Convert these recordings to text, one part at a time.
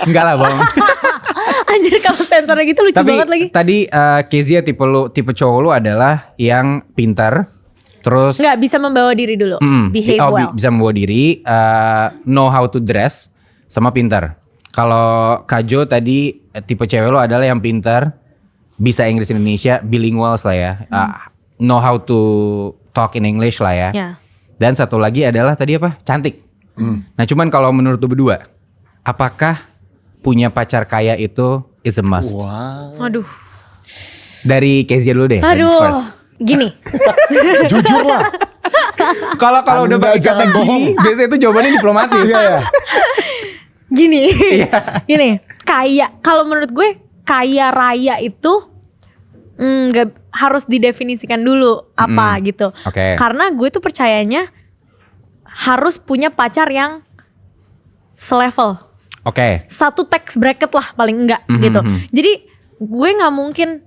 Enggak lah bang. Anjir kalau sensornya gitu lucu banget lagi. Tadi Kezia tipe cowok lu adalah yang pintar, terus Nggak bisa membawa diri dulu, behave well. bisa membawa diri, know how to dress, sama pintar. Kalau Kajo tadi tipe cewek lu adalah yang pintar, bisa Inggris Indonesia, bilingual lah ya, know how to talk in English lah ya. Ya. Dan satu lagi adalah tadi apa? Cantik. Nah cuman kalau menurut lu berdua, apakah punya pacar kaya itu is a must? Wow. Aduh. Dari Kezia dulu deh. ladies Aduh. first. Gini. Jujur lah. Kalau udah Anda pakai jangan kata gini, bohong. biasanya itu jawabannya diplomatis. Iya ya. Gini. Gini. Kaya. Kalau menurut gue kaya raya itu nggak harus didefinisikan dulu apa gitu. Oke. Karena gue tuh percayanya harus punya pacar yang selevel. Oke. Satu tax bracket lah paling enggak gitu. Jadi gue nggak mungkin,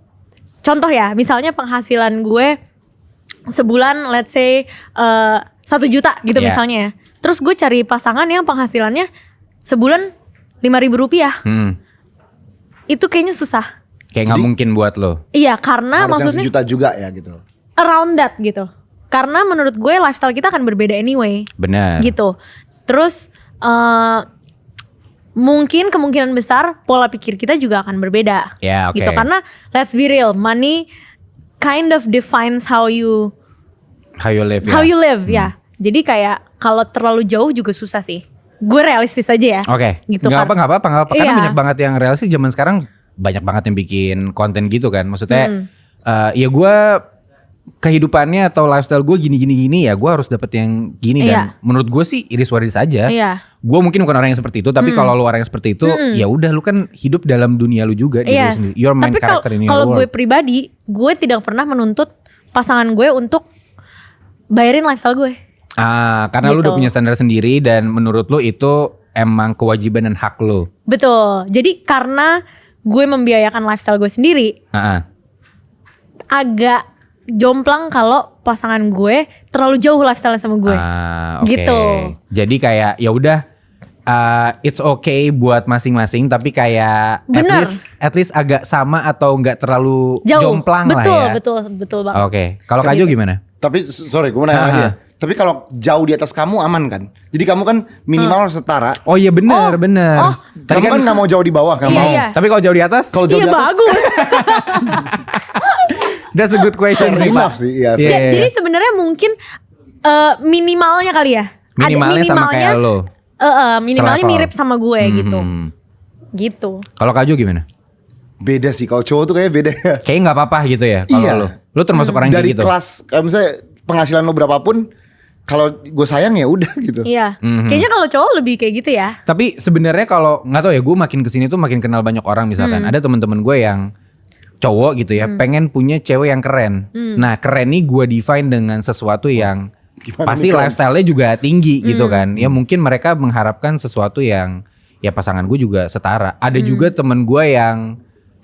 contoh ya, misalnya penghasilan gue sebulan let's say 1 juta gitu misalnya ya. Terus gue cari pasangan yang penghasilannya sebulan 5.000 rupiah. Itu kayaknya susah. Kayak nggak mungkin buat lo. Iya, karena Harus yang maksudnya sejuta juga ya gitu. around that gitu. Karena menurut gue lifestyle kita akan berbeda anyway. Benar. Gitu. Terus mungkin kemungkinan besar pola pikir kita juga akan berbeda. Ya, oke. Gitu, karena let's be real, money kind of defines how you live ya. how you live ya. Jadi kayak kalau terlalu jauh juga susah sih. Gue realistis aja ya. Oke. Gitu Nggak kan. apa. Karena Iya. banyak banget yang realistis zaman sekarang, banyak banget yang bikin konten gitu kan. Maksudnya ya gue kehidupannya atau lifestyle gue gini ya, gue harus dapet yang gini. Iya. Dan menurut gue sih iris waris aja. Iya. Gue mungkin bukan orang yang seperti itu, tapi kalau lu orang yang seperti itu, ya udah lu kan hidup dalam dunia lu juga, diri lu Yes. sendiri. Your main Tapi character in your kalau gue world. pribadi, gue tidak pernah menuntut pasangan gue untuk bayarin lifestyle gue. Karena lu udah Gitu. punya standar sendiri dan menurut lu itu emang kewajiban dan hak lu. Betul. Jadi karena gue membiayakan lifestyle gue sendiri, agak jomplang kalau pasangan gue terlalu jauh lifestyle sama gue. Oke. Gitu. Jadi kayak ya udah, it's okay buat masing-masing, tapi kayak Bener. at least agak sama atau nggak terlalu Jauh. jomplang lah ya. Betul banget. Oke. Kalau Kajo gimana? Tapi sorry, gue mau nanya lagi ya. Tapi kalau jauh di atas kamu aman kan? Jadi kamu kan minimal setara. Oh iya benar. Tadi Kamu kan nggak mau jauh di bawah, nggak Iya, mau. iya. Tapi kalau jauh di atas, Kalau jauh Iya di atas, bagus. that's a good question fair sih, enough Pak. sih. Iya, Iya. Jadi sebenarnya mungkin minimalnya kali ya. Minimalnya sama kayak lo. Minimalnya Selevel. mirip sama gue gitu. Gitu. Kalau Kajo gimana? beda sih. Kalau cowok tuh kayaknya beda ya. Kayaknya nggak apa-apa gitu ya kalau Iya. lo. Lo termasuk orang yang Dari kayak gitu. kelas, kayak misalnya penghasilan lo berapapun, kalau gue sayang ya udah gitu. Iya. Kayaknya kalau cowok lebih kayak gitu ya. Tapi sebenarnya kalau nggak tahu ya, gue makin kesini tuh makin kenal banyak orang. Misalkan ada teman-teman gue yang cowok gitu ya, pengen punya cewek yang keren. Nah keren nih gue define dengan sesuatu yang Gimana pasti nih keren? lifestyle-nya juga tinggi gitu kan. Ya mungkin mereka mengharapkan sesuatu yang ya pasangan gue juga setara. Ada juga temen gue yang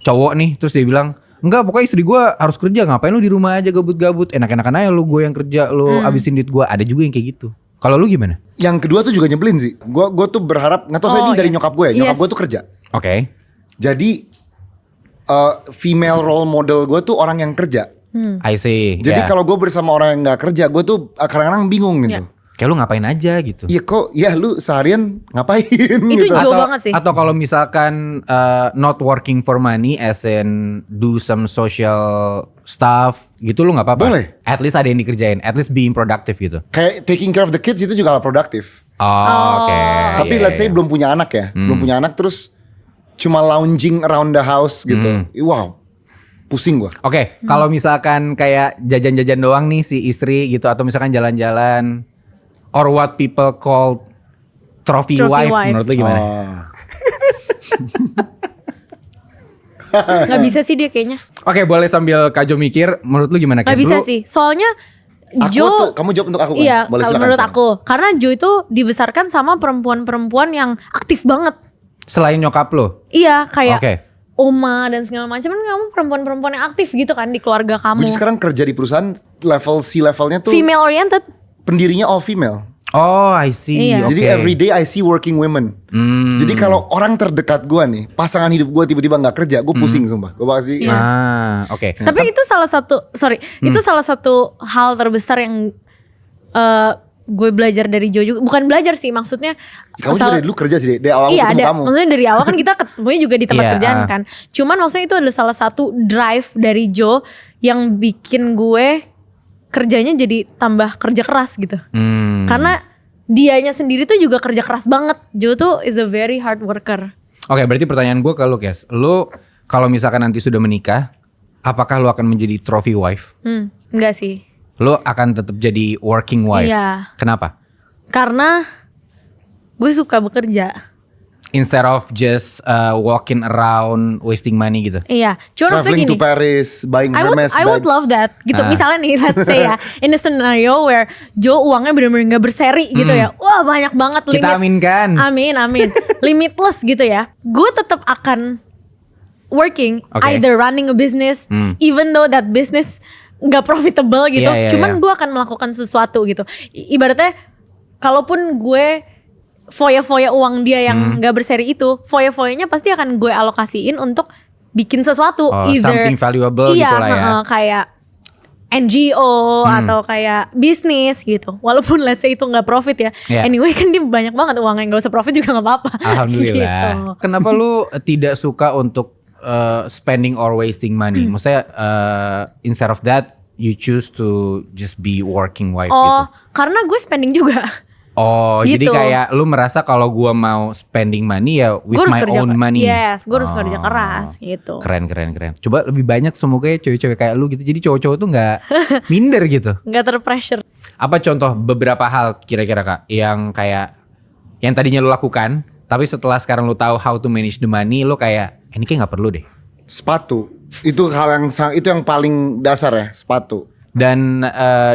cowok nih, terus dia bilang, enggak pokoknya istri gue harus kerja, ngapain lu di rumah aja gabut-gabut, enak-enakan aja lu, gue yang kerja, lu abisin duit gue. Ada juga yang kayak gitu. Kalau lu gimana? Yang kedua tuh juga nyebelin sih. Gue tuh berharap, nggak tahu saya Oh, ini dari iya. nyokap gue ya. Nyokap Yes. gue tuh kerja. Oke. Jadi female role model gue tuh orang yang kerja. I see. Jadi Ya. kalau gue bersama orang yang nggak kerja, gue tuh kadang-kadang bingung gitu. Ya. Kayak lu ngapain aja gitu. Iya kok, ya lu seharian ngapain Itu gitu. jauh banget sih. Atau kalau misalkan not working for money, as in do some social stuff gitu, lu nggak apa-apa. Boleh. At least ada yang dikerjain, at least being productive gitu. Kayak taking care of the kids itu juga hal produktif. Oke. Tapi Iya, let's say iya. belum punya anak ya, belum punya anak terus cuma lounging around the house gitu. Wow, pusing gua. Oke, kalau misalkan kayak jajan-jajan doang nih si istri gitu, atau misalkan jalan-jalan, or what people call trophy wife, menurut lu gimana? Oh. Gak bisa sih dia kayaknya. Oke, boleh sambil Kajo mikir, menurut lu gimana? Gak Kes? bisa Lu- sih. Soalnya Aku Jo, tuh, kamu jawab untuk aku kan? iya Boleh kalau silakan, menurut silakan. aku. Karena Jo itu dibesarkan sama perempuan-perempuan yang aktif banget. Selain nyokap lo? Iya kayak Oke. oma dan segala macam. Kan kamu perempuan-perempuan yang aktif gitu kan di keluarga kamu. Gue sekarang kerja di perusahaan level C levelnya tuh Female oriented. pendirinya all female. Oh, I see. Iya. Jadi Oke. every day I see working women. Jadi kalau orang terdekat gue nih, pasangan hidup gue tiba-tiba nggak kerja, gue pusing sumpah. Gue pasti Oke. Tapi itu salah satu, itu salah satu hal terbesar yang gue belajar dari Jojo. Bukan belajar sih, maksudnya. kamu juga dari dulu kerja sih, dari awal Iya, ketemu kamu. maksudnya dari awal kan kita ketemunya juga di tempat Iya, kerjaan kan. Cuman maksudnya itu adalah salah satu drive dari Jo yang bikin gue kerjanya jadi tambah kerja keras gitu. Karena dianya sendiri tuh juga kerja keras banget. Jo tuh is a very hard worker. Oke, berarti pertanyaan gue ke lu, Kes. Lu kalau misalkan nanti sudah menikah, apakah lu akan menjadi trophy wife? Enggak sih. Lu akan tetap jadi working wife. Iya. Kenapa? Karena gue suka bekerja. Instead of just walking around wasting money gitu. Iya, cuma maksudnya Traveling gini. to Paris, buying Hermes I would bags. love that gitu. Misalnya nih, let's say ya, in a scenario where Joe uangnya benar-benar nggak berseri gitu ya. Wah, banyak banget limit. Kita aminkan. Amin. Limitless gitu ya. Gue tetap akan working, Oke. either running a business, even though that business nggak profitable gitu. Iya, iya, Cuman iya. gue akan melakukan sesuatu gitu. Ibaratnya, kalaupun gue foya-foya uang dia yang nggak berseri itu, foya-foyanya pasti akan gue alokasiin untuk bikin sesuatu, Oh, something valuable iya, gitu lah ya. kayak NGO atau kayak bisnis gitu. Walaupun let's say itu nggak profit ya. Iya. Anyway kan dia banyak banget uang yang gak usah profit juga gak apa-apa. Alhamdulillah. Gitu. Kenapa lu tidak suka untuk spending or wasting money? Maksudnya instead of that you choose to just be working wife gitu. Oh, karena gue spending juga. Oh, Gitu. jadi kayak lu merasa kalau gua mau spending money ya with Gue harus my kerja own money. Yes, gue harus Oh. kerja keras gitu. Keren. Coba lebih banyak semoga ya cewek-cewek kayak lu gitu. Jadi cowok-cowok tuh nggak minder gitu. Gak terpressure. Apa contoh beberapa hal kira-kira Kak yang kayak yang tadinya lu lakukan, tapi setelah sekarang lu tahu how to manage the money, lu kayak ini kayak nggak perlu deh. Sepatu. Itu hal yang itu yang paling dasar ya, sepatu. Dan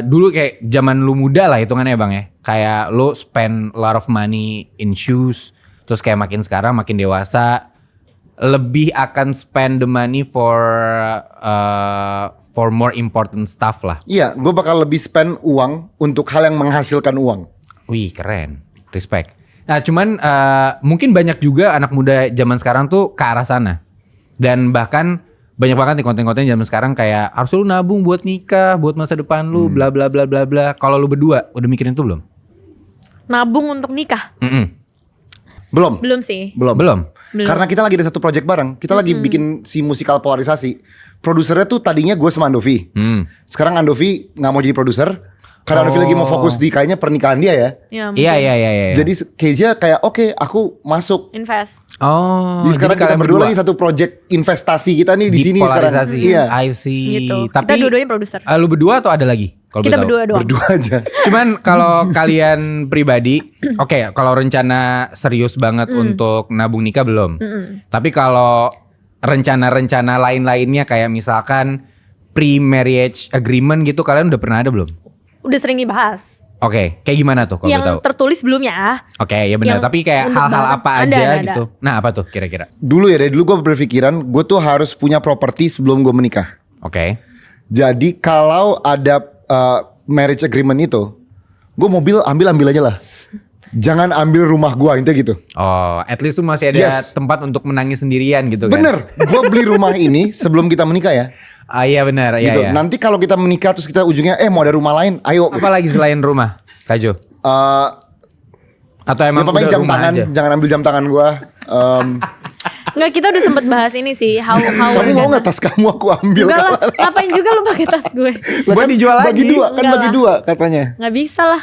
dulu kayak zaman lu muda lah hitungannya Bang ya. Kayak lu spend a lot of money in shoes. Terus kayak makin sekarang makin dewasa lebih akan spend the money for more important stuff lah. Iya, gue bakal lebih spend uang untuk hal yang menghasilkan uang. Wih keren, respect. Nah cuman mungkin banyak juga anak muda zaman sekarang tuh ke arah sana. Dan bahkan banyak banget nih konten-konten zaman sekarang kayak harus lu nabung buat nikah, buat masa depan lu, bla bla bla bla bla. Kalau lu berdua udah mikirin itu belum? Nabung untuk nikah? Belum. Belum sih. Belum. Karena kita lagi ada satu project bareng. Kita lagi bikin si musikal polarisasi. Produsernya tuh tadinya gue sama Andovi. Sekarang Andovi nggak mau jadi produser. Karena Andovi lagi mau fokus di kayaknya pernikahan dia ya. Ya, mungkin. Iya. Jadi Kezia kayak oke aku masuk. Invest. Oh, Jadi sekarang kita kalian berdua lagi satu project investasi kita nih di sini sekarang. polarisasi. Iya. I see. Gitu. Tapi Kita dua-duanya produser. Lu berdua atau ada lagi? Kalau Kita boleh tahu? berdua doang. Berdua aja. Cuman kalau kalian pribadi, oke, kalau rencana serius banget untuk nabung nikah belum. Tapi kalau rencana-rencana lain-lainnya kayak misalkan pre-marriage agreement gitu, kalian udah pernah ada belum? Udah sering dibahas. Oke, kayak gimana tuh kalau Yang gue tahu? tertulis sebelumnya. Oke, ya benar. yang Tapi kayak untuk hal-hal bahasan. apa Ada, aja ada. gitu. Nah, apa tuh kira-kira? Dulu ya dari dulu gue berpikiran gue tuh harus punya properti sebelum gue menikah. Oke. Jadi kalau ada marriage agreement itu, gue mobil ambil aja lah. Jangan ambil rumah gue intinya gitu. Oh, at least tuh masih ada Yes. tempat untuk menangis sendirian gitu kan? Bener, gue beli rumah ini sebelum kita menikah ya. Ah iya benar, iya. Gitu. Iya. Nanti kalau kita menikah terus kita ujungnya mau ada rumah lain, ayo. Apa lagi selain rumah, Kak Jo? Atau Ya emang pokoknya udah jam rumah tangan, aja? jangan ambil jam tangan gue. Enggak, kita udah sempet bahas ini sih. How Kamu mau nggak tas kamu aku ambil? Enggak lah, ngapain juga lu pakai tas gue? Lah Buat kan dijual bagi lagi. dua, kan Enggak bagi lah. dua katanya. Nggak bisa lah.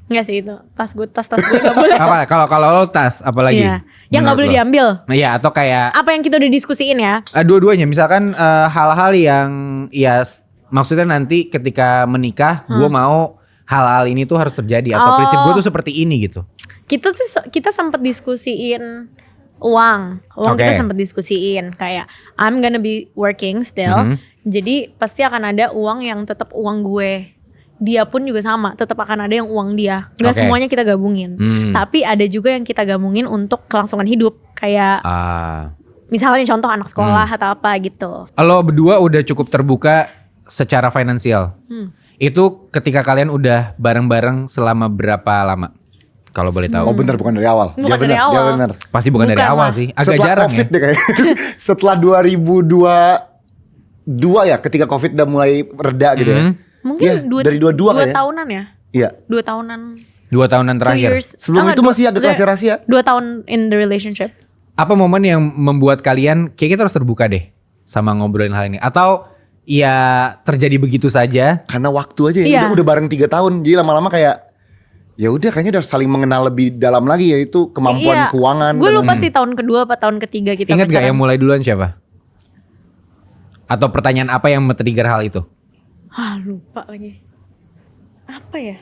Enggak sih itu. Tas gue gak boleh. Apa? Kalau lo tas, apa lagi? Iya. Yang nggak Menurut boleh lo? diambil. Nah, iya, atau kayak Apa yang kita udah diskusiin ya? dua-duanya. Misalkan hal-hal yang ya maksudnya nanti ketika menikah, gue mau hal-hal ini tuh harus terjadi atau Oh. prinsip gue tuh seperti ini gitu. Kita sempet diskusiin uang Oke. kita sempet diskusiin kayak I'm gonna be working still, jadi pasti akan ada uang yang tetap uang gue, dia pun juga sama, tetap akan ada yang uang dia, nggak Oke. semuanya kita gabungin, tapi ada juga yang kita gabungin untuk kelangsungan hidup kayak misalnya contoh anak sekolah atau apa gitu. Lo berdua udah cukup terbuka secara finansial. Itu ketika kalian udah bareng-bareng selama berapa lama? Kalau boleh tahu. Oh bener, bukan dari awal. Bukan dari Dia awal. bener. Pasti bukan dari Bukan awal lah. sih. Agak Setelah jarang COVID ya. deh kayaknya. Setelah 2022 ya, ketika COVID udah mulai reda gitu ya. Mungkin Iya, dari 22 dua kayaknya. tahunan ya. Iya. 2 tahunan. 2 tahunan 2 terakhir. years. Sebelum itu masih agak rahasia-rahasia. 2 tahun in the relationship. Apa momen yang membuat kalian kayak kita harus terbuka deh sama ngobrolin hal ini? Atau ya terjadi begitu saja? Karena waktu aja ya. Iya. Udah bareng 3 tahun. Jadi lama-lama kayak ya udah kayaknya udah saling mengenal lebih dalam lagi, yaitu kemampuan Iya. keuangan. Gue dan- lupa sih tahun kedua apa tahun ketiga kita Ingat gak pacaran. yang mulai duluan siapa? Atau pertanyaan apa yang men-trigger hal itu? Lupa lagi. Apa ya?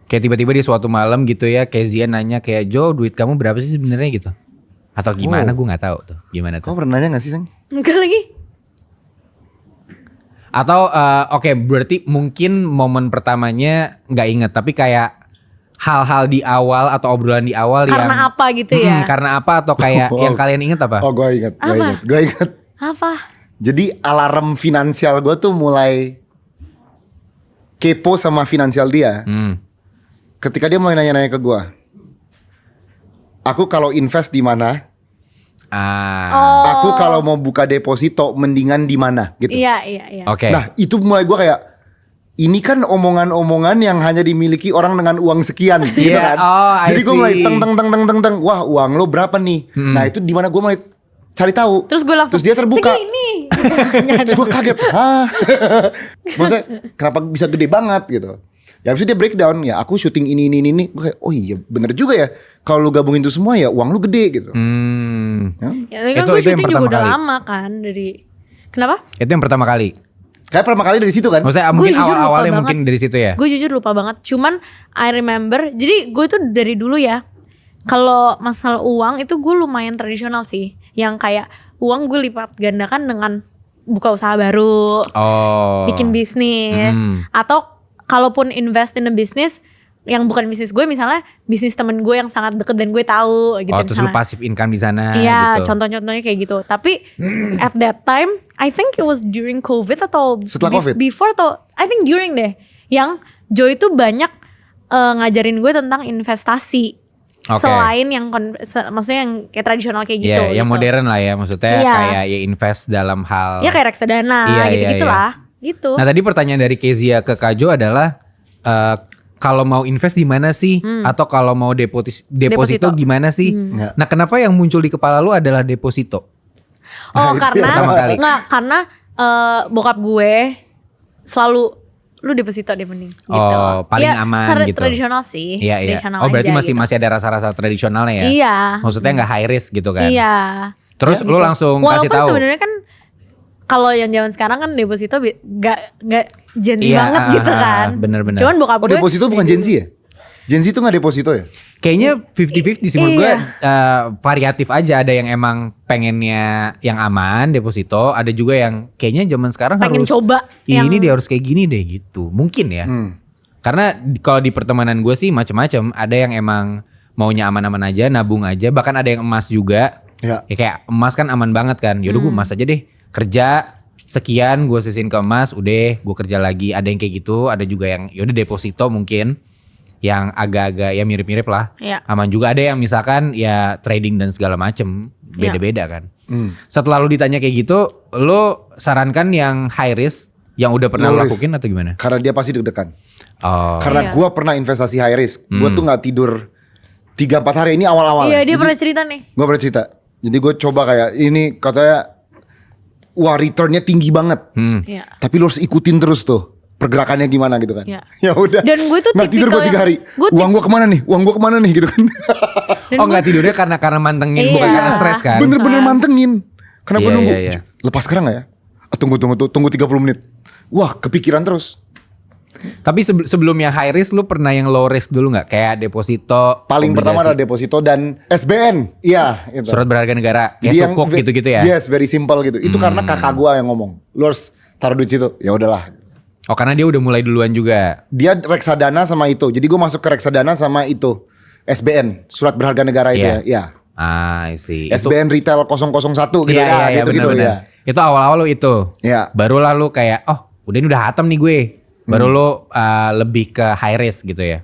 Kayak tiba-tiba di suatu malam gitu ya, Kezia nanya kayak, Jo duit kamu berapa sih sebenarnya gitu? Atau gimana? Gue nggak tahu tuh. Gimana tuh? Kamu pernah nanya gak sih, Sang? Enggak lagi. Atau oke, berarti mungkin momen pertamanya nggak inget, tapi kayak hal-hal di awal atau obrolan di awal Karena yang apa gitu ya? karena apa atau kayak Oh. yang kalian inget apa? Oh gue ingat, Apa? gue ingat. Apa? Jadi alarm finansial gue tuh mulai kepo sama finansial dia. Ketika dia mulai nanya-nanya ke gue, aku kalau invest di mana? Oh. Aku kalau mau buka deposito mendingan di mana? Gitu. Iya. Oke. Nah itu mulai gue kayak, ini kan omongan-omongan yang hanya dimiliki orang dengan uang sekian, gitu Iya, kan? oh, I Jadi gue mulai see. teng, wah uang lo berapa nih? Nah itu di mana gue mulai cari tahu. Terus gue langsung Terus dia terbuka. segini. Terus gue kaget, hah? Maksudnya kenapa bisa gede banget gitu? Ya habis itu dia breakdown, ya aku syuting ini. Gue kayak, oh iya bener juga ya. Kalau lu gabungin itu semua ya uang lu gede gitu. Ya, tapi kan gue syuting juga udah lama kan dari. Kenapa? Itu yang pertama kali. Kayak pertama kali dari situ kan? Maksudnya Gue mungkin jujur lupa awal-awalnya banget. mungkin dari situ ya. Gue jujur lupa banget. Cuman I remember. Jadi gue tuh dari dulu ya. Kalau masalah uang itu gue lumayan tradisional sih. Yang kayak uang gue lipat gandakan dengan buka usaha baru, Oh. bikin bisnis, atau kalaupun invest in a business yang bukan bisnis gue, misalnya bisnis temen gue yang sangat deket dan gue tahu gitu. Oh, terus lu misalnya. passive income di sana Iya, gitu. contoh-contohnya kayak gitu. Tapi at that time, I think it was during COVID atau Setelah COVID? before atau I think during deh. Yang Joy itu banyak ngajarin gue tentang investasi. Oke. Selain yang maksudnya yang kayak tradisional kayak gitu. Iya, yang gitu. modern lah ya maksudnya Iya. kayak ya invest dalam hal. Ya kayak reksadana Iya, gitu-gitulah. Gitu. Nah, tadi pertanyaan dari Kezia ke Kajo adalah kalau mau invest di mana sih? Atau kalau mau deposito gimana sih? Nggak. Nah, kenapa yang muncul di kepala lu adalah deposito? Oh, Itu karena yang pertama kali. karena bokap gue selalu lu deposito deh mending gitu. Oh, paling Ya, aman secara gitu. Tradisional sih. Iya. Tradisional Oh, berarti aja masih gitu. masih ada rasa-rasa tradisionalnya ya? Iya. Maksudnya nggak high risk gitu kan? Iya. Terus Ya, lu langsung kasih Walaupun tahu. sebenarnya kan kalau yang zaman sekarang kan deposito gak Gen Z Iya, banget gitu kan. bener-bener. Cuman bokap Oh gue deposito bukan Gen Z ya? Gen Z itu gak deposito ya? Kayaknya 50-50 sih menurut gue Iya. variatif aja. Ada yang emang pengennya yang aman deposito, ada juga yang kayaknya zaman sekarang pengen harus coba "Ih, yang ini dia harus kayak gini deh gitu. Mungkin ya. Karena kalau di pertemanan gue sih macam-macam. Ada yang emang maunya aman-aman aja, nabung aja. Bahkan ada yang emas juga. Ya. Ya kayak emas kan aman banget kan. Yaudah gue emas aja deh. Kerja sekian gue sisihin ke emas, udah gue kerja lagi. Ada yang kayak gitu. Ada juga yang yaudah deposito mungkin. Yang agak-agak ya mirip-mirip lah. Iya. Aman juga, ada yang misalkan ya trading dan segala macem. Beda-beda kan. Setelah lu ditanya kayak gitu, lu sarankan yang high risk yang udah pernah Low lu risk. lakuin atau gimana? Karena dia pasti deg-degan. Oh. Karena Iya. gue pernah investasi high risk. Gue tuh gak tidur 3-4 hari, ini awal-awal. Iya, dia pernah cerita nih. Gue pernah cerita. Jadi gue coba kayak ini katanya, wah returnnya tinggi banget. Iya. Tapi lu harus ikutin terus tuh pergerakannya gimana gitu kan. Iya. Ya udah. Dan gue tuh nggak tidur gue tipikal 3 hari. yang- gue Uang gue kemana nih? Uang gue kemana nih gitu kan. Dan Oh nggak tidurnya karena mantengin, bukan Iya. karena stres kan? Bener-bener mantengin. Karena gue Iya, nunggu. iya, iya. Lepas sekarang gak ya? Ah, tunggu 30 menit. Wah kepikiran terus. Tapi sebelum yang high risk lu pernah yang low risk dulu nggak? Kayak deposito, Paling obligasi, pertama adalah deposito dan SBN. Iya itu. surat berharga negara, kayak Jadi sukuk gitu-gitu ya? Yes, very simple gitu. Itu karena kakak gue yang ngomong. Lu harus taruh duit situ. Ya udahlah. Oh karena dia udah mulai duluan juga. Dia reksadana sama itu. Jadi gue masuk ke reksadana sama itu. SBN, surat berharga negara itu Iya. ya. Iya. Ah, I see. SBN retail 001 gitu Iya, ya, iya, gitu-gitu benar-benar. ya. Itu awal-awal lu itu. Iya. Barulah lu kayak, oh udah ini udah hatam nih gue. Baru lo lebih ke high risk gitu ya.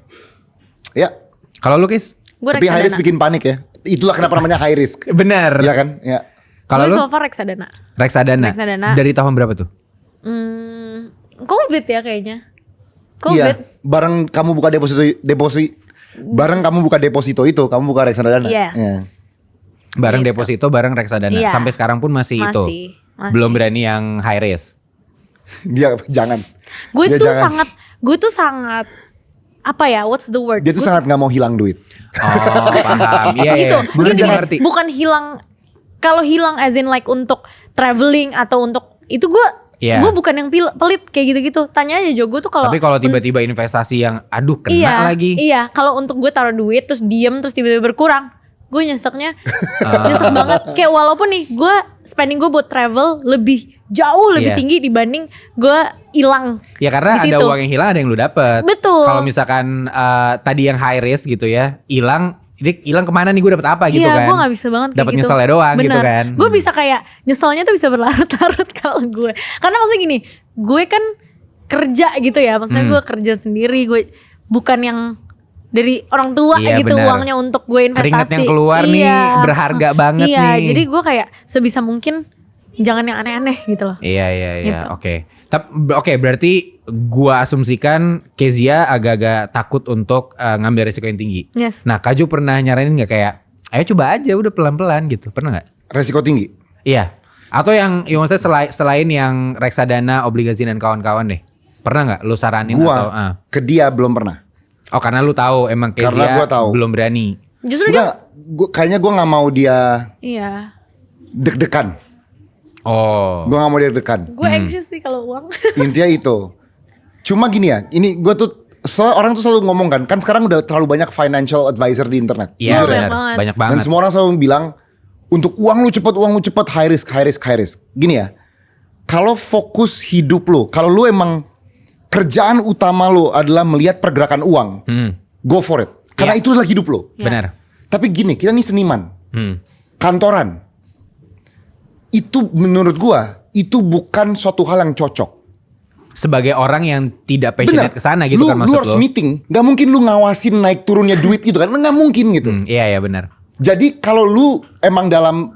Ya. Kalau lu Kis? Gue Tapi high risk bikin panik ya. Itulah kenapa namanya high risk. Bener. Iya kan? Ya. Kalau gue lu? so far reksadana. Reksadana. Dari tahun berapa tuh? Covid ya kayaknya. Iya. Covid. Bareng kamu buka bareng kamu buka deposito itu, kamu buka reksadana. Yes. Ya. Bareng Gitu. deposito, bareng reksadana. Iya. Sampai sekarang pun masih itu. Masih. Belum berani yang high risk. Dia jangan. Gue Dia tuh jangan. sangat apa ya? What's the word? Dia tuh sangat nggak mau hilang duit. Oh, paham. Iya, gitu. iya. Bener, Gini, gue ngerti. bukan hilang. Kalau hilang as in like untuk traveling atau untuk itu gue Iya. gue bukan yang pelit kayak gitu-gitu. Tanya aja Jo, gue tuh kalau Tapi kalau tiba-tiba investasi yang aduh kena iya, lagi. Iya, kalau untuk gue taruh duit terus diem terus tiba-tiba berkurang, gue nyeseknya nyesek banget. Kayak walaupun nih gue spending gue buat travel lebih jauh lebih Iya. tinggi dibanding gue hilang. Ya karena di ada situ. uang yang hilang ada yang lu dapet. Betul. Kalau misalkan tadi yang high risk gitu ya, hilang kemana nih gue dapet apa gitu iya, kan? gue gak bisa banget kayak Dapet gitu. nyeselnya doang gitu kan? Gue bisa kayak nyeselnya tuh bisa berlarut-larut kalau gue. Karena maksudnya gini, gue kan kerja gitu ya. Maksudnya gue kerja sendiri, gue bukan yang dari orang tua Iya, gitu benar. uangnya untuk gue investasi. Keringat yang keluar nih berharga banget iya, nih. jadi gue kayak sebisa mungkin jangan yang aneh-aneh gitu loh. Iya Gitu. oke. Oke, berarti gua asumsikan Kezia agak-agak takut untuk ngambil risiko yang tinggi. Yes. Nah, Kaju pernah nyaranin nggak kayak, ayo coba aja udah pelan-pelan gitu, pernah nggak? Resiko tinggi. Iya. Atau yang maksudnya selain yang reksadana, obligasi dan kawan-kawan deh, pernah nggak lu saranin Gua atau? ke dia belum pernah. Oh, karena lu tahu emang Karena Kezia gua tahu. belum berani. Justru dia Kayaknya gue nggak mau dia iya. deg-degan. Oh. Gue nggak mau dia deg-degan. Gue anxious sih kalau uang. Intinya itu. Cuma gini ya, ini gue tuh orang tuh selalu ngomong kan sekarang udah terlalu banyak financial advisor di internet. Iya, Jujur ya. benar. banget. Banyak Dan banget. semua orang selalu bilang untuk uang lu cepet, high risk. Gini ya, kalau fokus hidup lu, kalau lu emang kerjaan utama lu adalah melihat pergerakan uang, go for it. Karena Iya. itu adalah hidup lu. Benar. Tapi gini, kita nih seniman, kantoran, itu menurut gua itu bukan suatu hal yang cocok. Sebagai orang yang tidak passionate Bener. kesana gitu lu, kan lu maksud harus lu. meeting, gak mungkin lu ngawasin naik turunnya duit gitu kan, nggak mungkin gitu. Iya benar. Jadi kalau lu emang dalam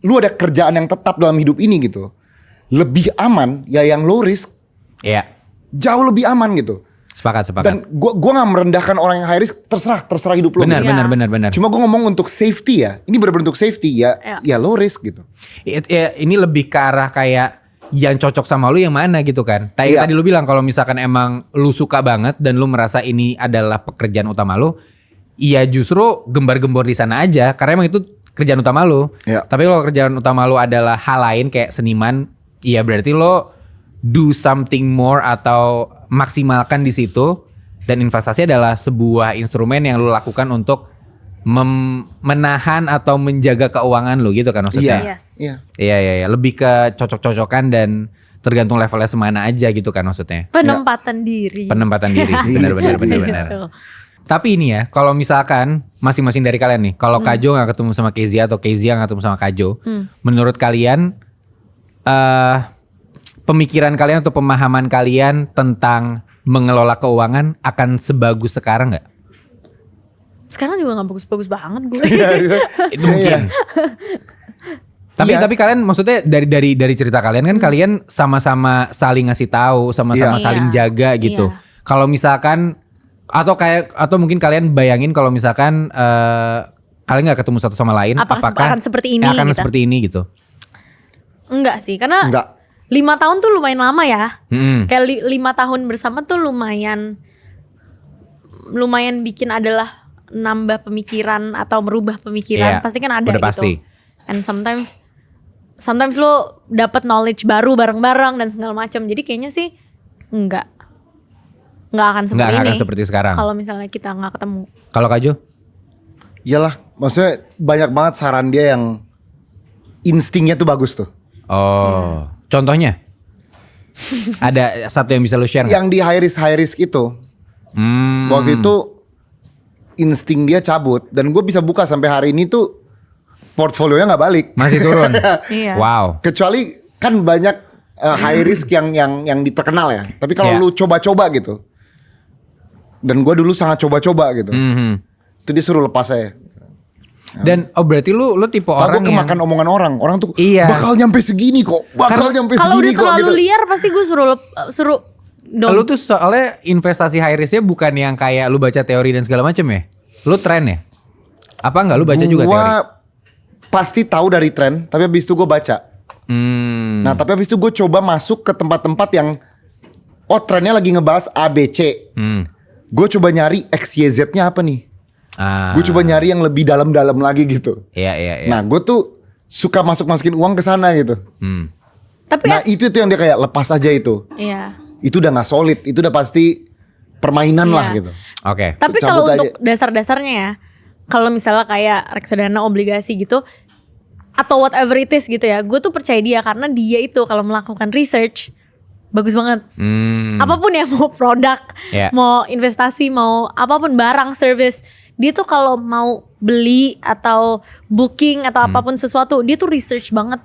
lu ada kerjaan yang tetap dalam hidup ini gitu, lebih aman ya yang low risk, Iya. jauh lebih aman gitu. Sepakat. Dan gua nggak merendahkan orang yang high risk, terserah hidup lu. Benar, gitu. Iya. benar. Cuma gua ngomong untuk safety ya, ini benar-benar untuk safety ya, ya low risk gitu. Ini lebih ke arah kayak yang cocok sama lu yang mana gitu kan. Iya. Tadi lu bilang kalau misalkan emang lu suka banget dan lu merasa ini adalah pekerjaan utama lu, ya justru gembar-gembor di sana aja karena emang itu kerjaan utama lu. Iya. Tapi kalau kerjaan utama lu adalah hal lain kayak seniman, ya berarti lo do something more atau maksimalkan di situ, dan investasi adalah sebuah instrumen yang lu lakukan untuk menahan atau menjaga keuangan lu gitu kan maksudnya. Yes. Iya. Iya, lebih ke cocok-cocokan dan tergantung levelnya semana aja gitu kan maksudnya. Penempatan diri. Penempatan diri, benar. Gitu. Tapi ini ya, kalau misalkan masing-masing dari kalian nih, kalau Kajo nggak ketemu sama Kezia atau Kezia nggak ketemu sama Kajo, menurut kalian pemikiran kalian atau pemahaman kalian tentang mengelola keuangan akan sebagus sekarang nggak? Sekarang juga gak bagus-bagus banget gue. Itu mungkin. Tapi kalian maksudnya dari cerita kalian kan kalian sama-sama saling ngasih tahu, sama-sama Iya. saling jaga gitu. Iya. Kalau misalkan atau mungkin kalian bayangin kalau misalkan kalian nggak ketemu satu sama lain, Apakah akan seperti ini Akan gitu? seperti ini gitu. Enggak sih, karena Enggak. 5 tahun tuh lumayan lama ya. Mm-mm. Kayak 5 tahun bersama tuh lumayan bikin adalah nambah pemikiran atau merubah pemikiran. Iya, Pasti kan ada udah gitu. pasti. And sometimes lo dapat knowledge baru bareng-bareng dan segala macam. Jadi kayaknya sih nggak akan seperti Nggak ini. akan seperti sekarang. Kalau misalnya kita nggak ketemu. Kalau Kajo? Iyalah, maksudnya banyak banget saran dia yang instingnya tuh bagus tuh. Oh, contohnya? Ada satu yang bisa lu share nggak? Yang di high risk itu, waktu itu insting dia cabut dan gue bisa buka sampai hari ini tuh portfolionya nggak balik. Masih turun? Iya. Wow. Kecuali kan banyak high risk yang terkenal ya. Tapi kalau Yeah. lu coba-coba gitu. Dan gue dulu sangat coba-coba gitu. Itu dia suruh lepas saya. Dan berarti lu tipe Tahu orang gue yang kemakan omongan orang. Orang tuh Iya. bakal nyampe segini kok. Bakal nyampe Kalau udah segini kok terlalu gitu. liar pasti gue suruh lu tuh soalnya investasi high risknya bukan yang kayak lu baca teori dan segala macem ya? Lu tren ya? Apa enggak lu baca juga Gua teori? pasti tahu dari tren, tapi habis itu gue baca. Nah, tapi habis itu gue coba masuk ke tempat-tempat yang trennya lagi ngebahas A, B, C. Gue coba nyari X, Y, Z-nya apa nih. Gue coba nyari yang lebih dalam-dalam lagi gitu. Iya. Nah, gue tuh suka masukin uang ke sana gitu. Tapi Nah, itu tuh yang dia kayak lepas aja itu. iya. Itu udah nggak solid, itu udah pasti permainan Iya. lah gitu. Oke. Tapi Cabut kalau aja. untuk dasar-dasarnya ya, kalau misalnya kayak reksadana obligasi gitu atau whatever it is gitu ya, gue tuh percaya dia karena dia itu kalau melakukan research bagus banget. Apapun ya, mau produk, Yeah. mau investasi, mau apapun barang, service, dia tuh kalau mau beli atau booking atau apapun sesuatu, dia tuh research banget.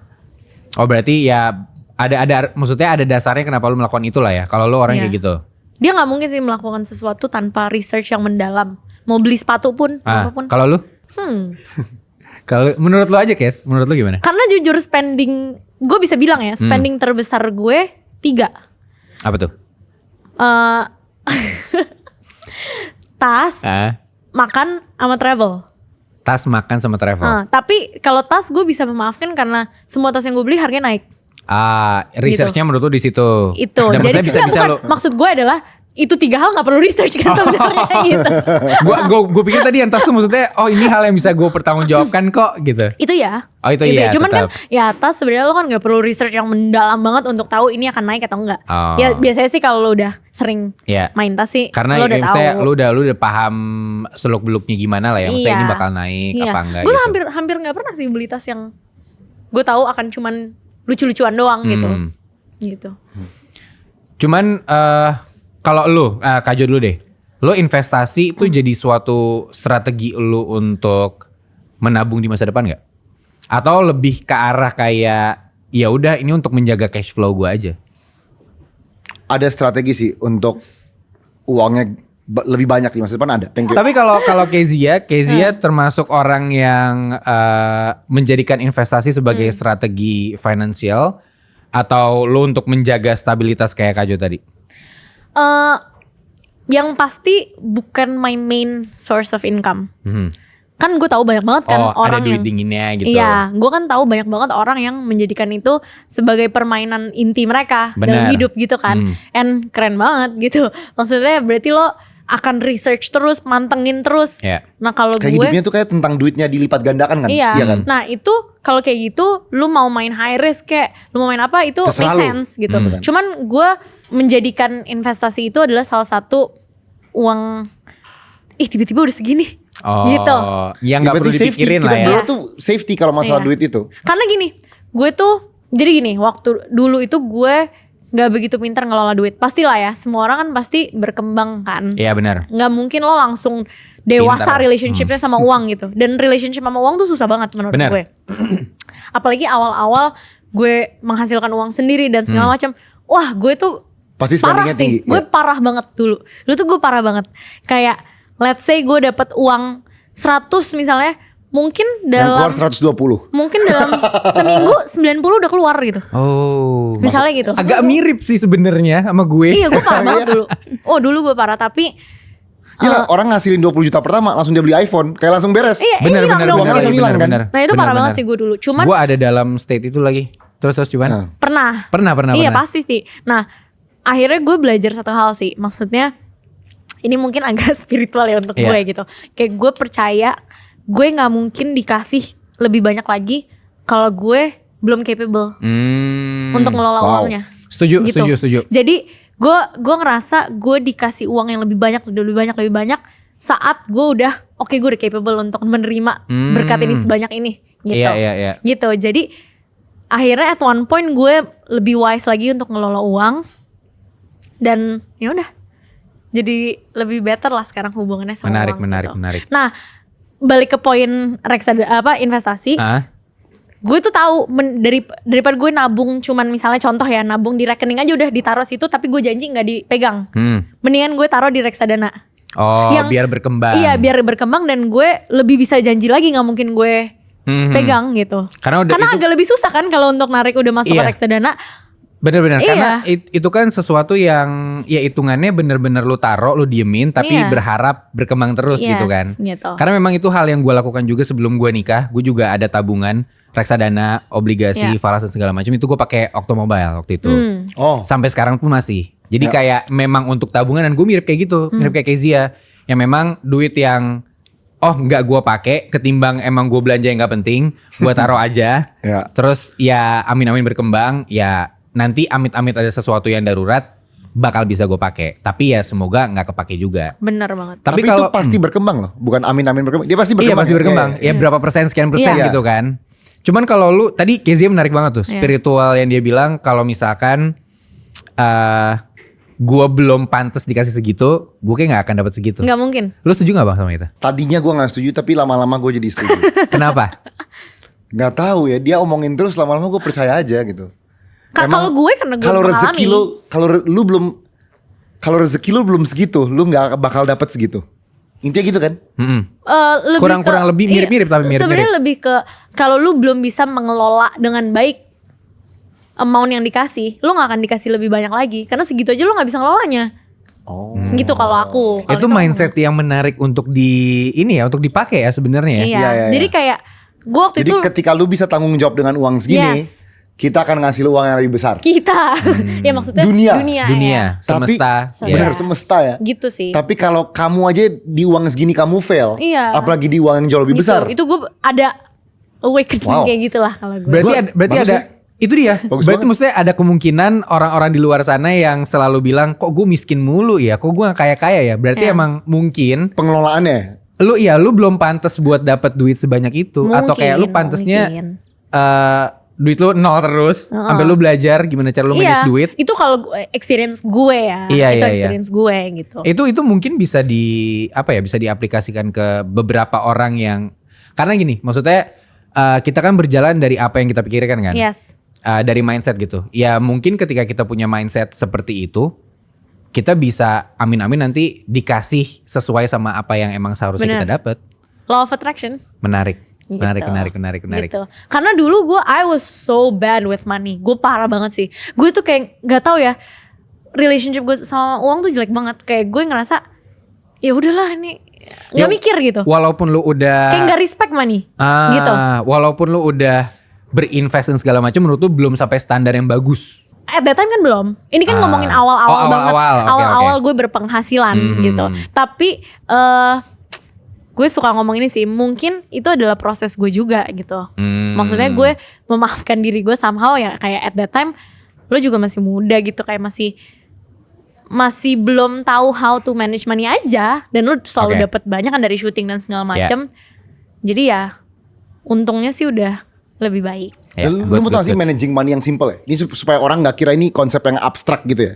Oh berarti ya ada maksudnya ada dasarnya kenapa lu melakukan itulah ya. Kalau lu orang Iya. kayak gitu. Dia nggak mungkin sih melakukan sesuatu tanpa research yang mendalam. Mau beli sepatu pun, apapun. Kalau lu? Kalau menurut lu aja, Kes, menurut lu gimana? Karena jujur spending, gue bisa bilang ya, spending terbesar gue 3. Apa tuh? Tas, makan, sama travel. Tas, makan sama travel. Tapi kalau tas gue bisa memaafkan karena semua tas yang gue beli harganya naik. Researchnya menurut lu di situ. Itu. Dan Jadi maksudnya bisa bukan, lu. maksud gue adalah itu 3 hal nggak perlu research kan sebenarnya gitu. Gue pikir tadi yang tas tuh maksudnya ini hal yang bisa gue pertanggungjawabkan kok gitu. Itu ya. Oh, itu gitu iya, ya. Cuman tetap. kan ya tas sebenarnya lo kan nggak perlu research yang mendalam banget untuk tahu ini akan naik atau enggak. Oh. Ya biasanya sih kalau lo udah sering Iya. main tas sih Karena lo udah maksudnya tahu. lu udah paham seluk beluknya gimana lah ya. Maksudnya ini bakal naik apa enggak Gue gitu. hampir nggak pernah sih beli tas yang gue tahu akan cuman lucu-lucuan doang gitu. Gitu. Cuman kalau lu Kak Jo dulu deh. Lu investasi itu jadi suatu strategi lu untuk menabung di masa depan nggak? Atau lebih ke arah kayak ya udah ini untuk menjaga cash flow gue aja? Ada strategi sih untuk uangnya lebih banyak di masa depan ada. Thank you. Tapi kalau Kezia termasuk orang yang menjadikan investasi sebagai strategi finansial atau lu untuk menjaga stabilitas kayak Kak Jo tadi? Yang pasti bukan my main source of income. Kan gue tahu banyak banget kan orang ada duit yang dinginnya gitu. Iya, gue kan tahu banyak banget orang yang menjadikan itu sebagai permainan inti mereka dalam Benar. hidup gitu kan. And keren banget gitu. Maksudnya berarti lo akan research terus, mantengin terus. Iya. Nah kalau Kayak gue hidupnya tuh kayak tentang duitnya dilipat gandakan kan? iya. kan? Nah itu kalau kayak gitu, lu mau main high risk kayak, lu mau main apa itu Terserah make lu. sense gitu. Kan? Cuman gue menjadikan investasi itu adalah salah satu uang. Tiba-tiba udah segini. Gitu. Yang nggak perlu berarti safety. dipikirin Kita lah ya. berdua tuh safety kalau masalah Iya. duit itu. Karena gini, gue tuh jadi gini, waktu dulu itu gue nggak begitu pintar ngelola duit. Pastilah ya, semua orang kan pasti berkembang kan. Iya benar. Nggak mungkin lo langsung dewasa Pintar. relationshipnya sama uang gitu. Dan relationship sama uang tuh susah banget menurut Benar. gue. Apalagi awal-awal gue menghasilkan uang sendiri dan segala macam. Wah, gue tuh Pasti parah spendingnya sih. tinggi. Gue Iya. parah banget dulu. Dulu tuh gue parah banget. Kayak let's say gue dapat uang 100 misalnya, mungkin Yang keluar dalam 120. mungkin dalam seminggu 90 udah keluar gitu. Oh. Misalnya gitu. Agak mirip sih sebenarnya sama gue. Iya, gue parah banget dulu. Oh, dulu gue parah tapi Iya, orang ngasilin 20 juta pertama langsung dia beli iPhone, kayak langsung beres. iya, Bener hilang bener dong uangnya bener langsung gitu. hilang, kan? bener. Nah, itu parah banget sih gue dulu. Cuman gue ada dalam state itu lagi. Terus cuman Nah. pernah. iya pasti sih. Nah, akhirnya gue belajar satu hal sih. Maksudnya ini mungkin agak spiritual ya untuk Iya. gue gitu. Kayak gue percaya gue nggak mungkin dikasih lebih banyak lagi kalau gue belum capable untuk ngelola Wow. uangnya. Setuju, Gitu. setuju. Jadi gue ngerasa gue dikasih uang yang lebih banyak saat gue udah gue udah capable untuk menerima berkat ini sebanyak ini gitu. Iya. Gitu. Jadi akhirnya at one point gue lebih wise lagi untuk ngelola uang dan ya udah. Jadi lebih better lah sekarang hubungannya sama uang. Menarik. Nah, balik ke poin reksadana investasi. gue tuh tahu daripada gue nabung cuman misalnya contoh ya, nabung di rekening aja udah ditaruh situ tapi gue janji nggak dipegang. Mendingan gue taruh di reksadana. Oh, biar berkembang. Iya, biar berkembang dan gue lebih bisa janji lagi, nggak mungkin gue pegang gitu. Karena agak lebih susah kan kalau untuk narik udah masuk ke reksadana. Bener-bener karena itu kan sesuatu yang ya hitungannya bener-bener lu taruh, lu diemin tapi berharap berkembang terus gitu kan. Gitu. Karena memang itu hal yang gue lakukan juga sebelum gue nikah. Gue juga ada tabungan, reksadana, obligasi, falas dan segala macam. Itu gue pakai Octomobile waktu itu. Sampai sekarang pun masih. Jadi kayak memang untuk tabungan, dan gue mirip kayak gitu, mirip kayak Kezia. Yang memang duit yang nggak gue pakai ketimbang emang gue belanja yang nggak penting, gue taruh aja. Terus ya amin-amin berkembang, ya nanti amit-amit ada sesuatu yang darurat bakal bisa gue pakai. Tapi ya semoga nggak kepake juga. Bener banget. Tapi kalau itu pasti berkembang loh, bukan amin-amin berkembang. Dia pasti berkembang. Iya pasti berkembang. Ya berapa persen sekian persen gitu kan. Cuman kalau lu tadi Kezia menarik banget tuh spiritual yang dia bilang kalau misalkan gue belum pantas dikasih segitu, gue kayak nggak akan dapat segitu. Nggak mungkin. Lu setuju nggak bang sama itu? Tadinya gue nggak setuju tapi lama-lama gue jadi setuju. Kenapa? Nggak tahu ya, dia omongin terus lama-lama gue percaya aja gitu. Kalau gue karena gue kalau rezeki kalau rezeki lu belum segitu, lu nggak bakal dapat segitu. Intinya gitu kan? Kurang lebih mirip-mirip tapi mirip-mirip. Sebenarnya lebih ke kalau lu belum bisa mengelola dengan baik amount yang dikasih, lu nggak akan dikasih lebih banyak lagi karena segitu aja lu nggak bisa ngelolanya. Gitu kalau aku. Itu mindset yang menarik untuk untuk dipakai ya sebenarnya. Iya. Jadi kayak gue waktu itu. Jadi ketika lu bisa tanggung jawab dengan uang segini. Kita akan ngasih lu uang yang lebih besar. Ya maksudnya dunia ya. Semesta. Tapi benar semesta ya. Gitu sih. Tapi kalau kamu aja di uang segini kamu fail, apalagi di uang yang jauh lebih besar. Itu gue ada awakening kayak gitulah kalau gue. Berarti ada itu dia. Berarti maksudnya ada kemungkinan orang-orang di luar sana yang selalu bilang kok gue miskin mulu ya, kok gue gak kaya-kaya ya. Berarti emang mungkin pengelolaannya. Lu belum pantas buat dapat duit sebanyak itu. Atau kayak lu pantasnya duit lu nol terus sampai lu belajar gimana cara lu manage duit. Itu kalau experience gue ya. Itu experience gue gitu. Itu mungkin bisa bisa diaplikasikan ke beberapa orang yang karena gini, maksudnya kita kan berjalan dari apa yang kita pikirkan kan. Yes. Dari mindset gitu. Ya mungkin ketika kita punya mindset seperti itu, kita bisa amin-amin nanti dikasih sesuai sama apa yang emang seharusnya kita dapat. Law of attraction. Menarik. Gitu. Menarik. Gitu. Karena dulu I was so bad with money. Gue parah banget sih. Gue tuh kayak nggak tahu ya, relationship gue sama uang tuh jelek banget. Kayak gue ngerasa ya udahlah ini nggak mikir gitu. Walaupun lu udah kayak nggak respect money gitu. Walaupun lu udah berinvest dan segala macam, menurut lu belum sampai standar yang bagus. At that time kan belum. Ini kan ngomongin awal-awal banget. Awal-awal gue berpenghasilan gitu. Tapi gue suka ngomong ini sih, mungkin itu adalah proses gue juga gitu. Maksudnya gue memaafkan diri gue somehow ya, kayak at that time lo juga masih muda gitu, kayak masih belum tahu how to manage money aja, dan lo selalu dapat banyak kan dari syuting dan segala macam. Jadi ya untungnya sih udah lebih baik. Lu mau tau sih managing money yang simple ya? Ini supaya orang gak kira ini konsep yang abstrak gitu ya.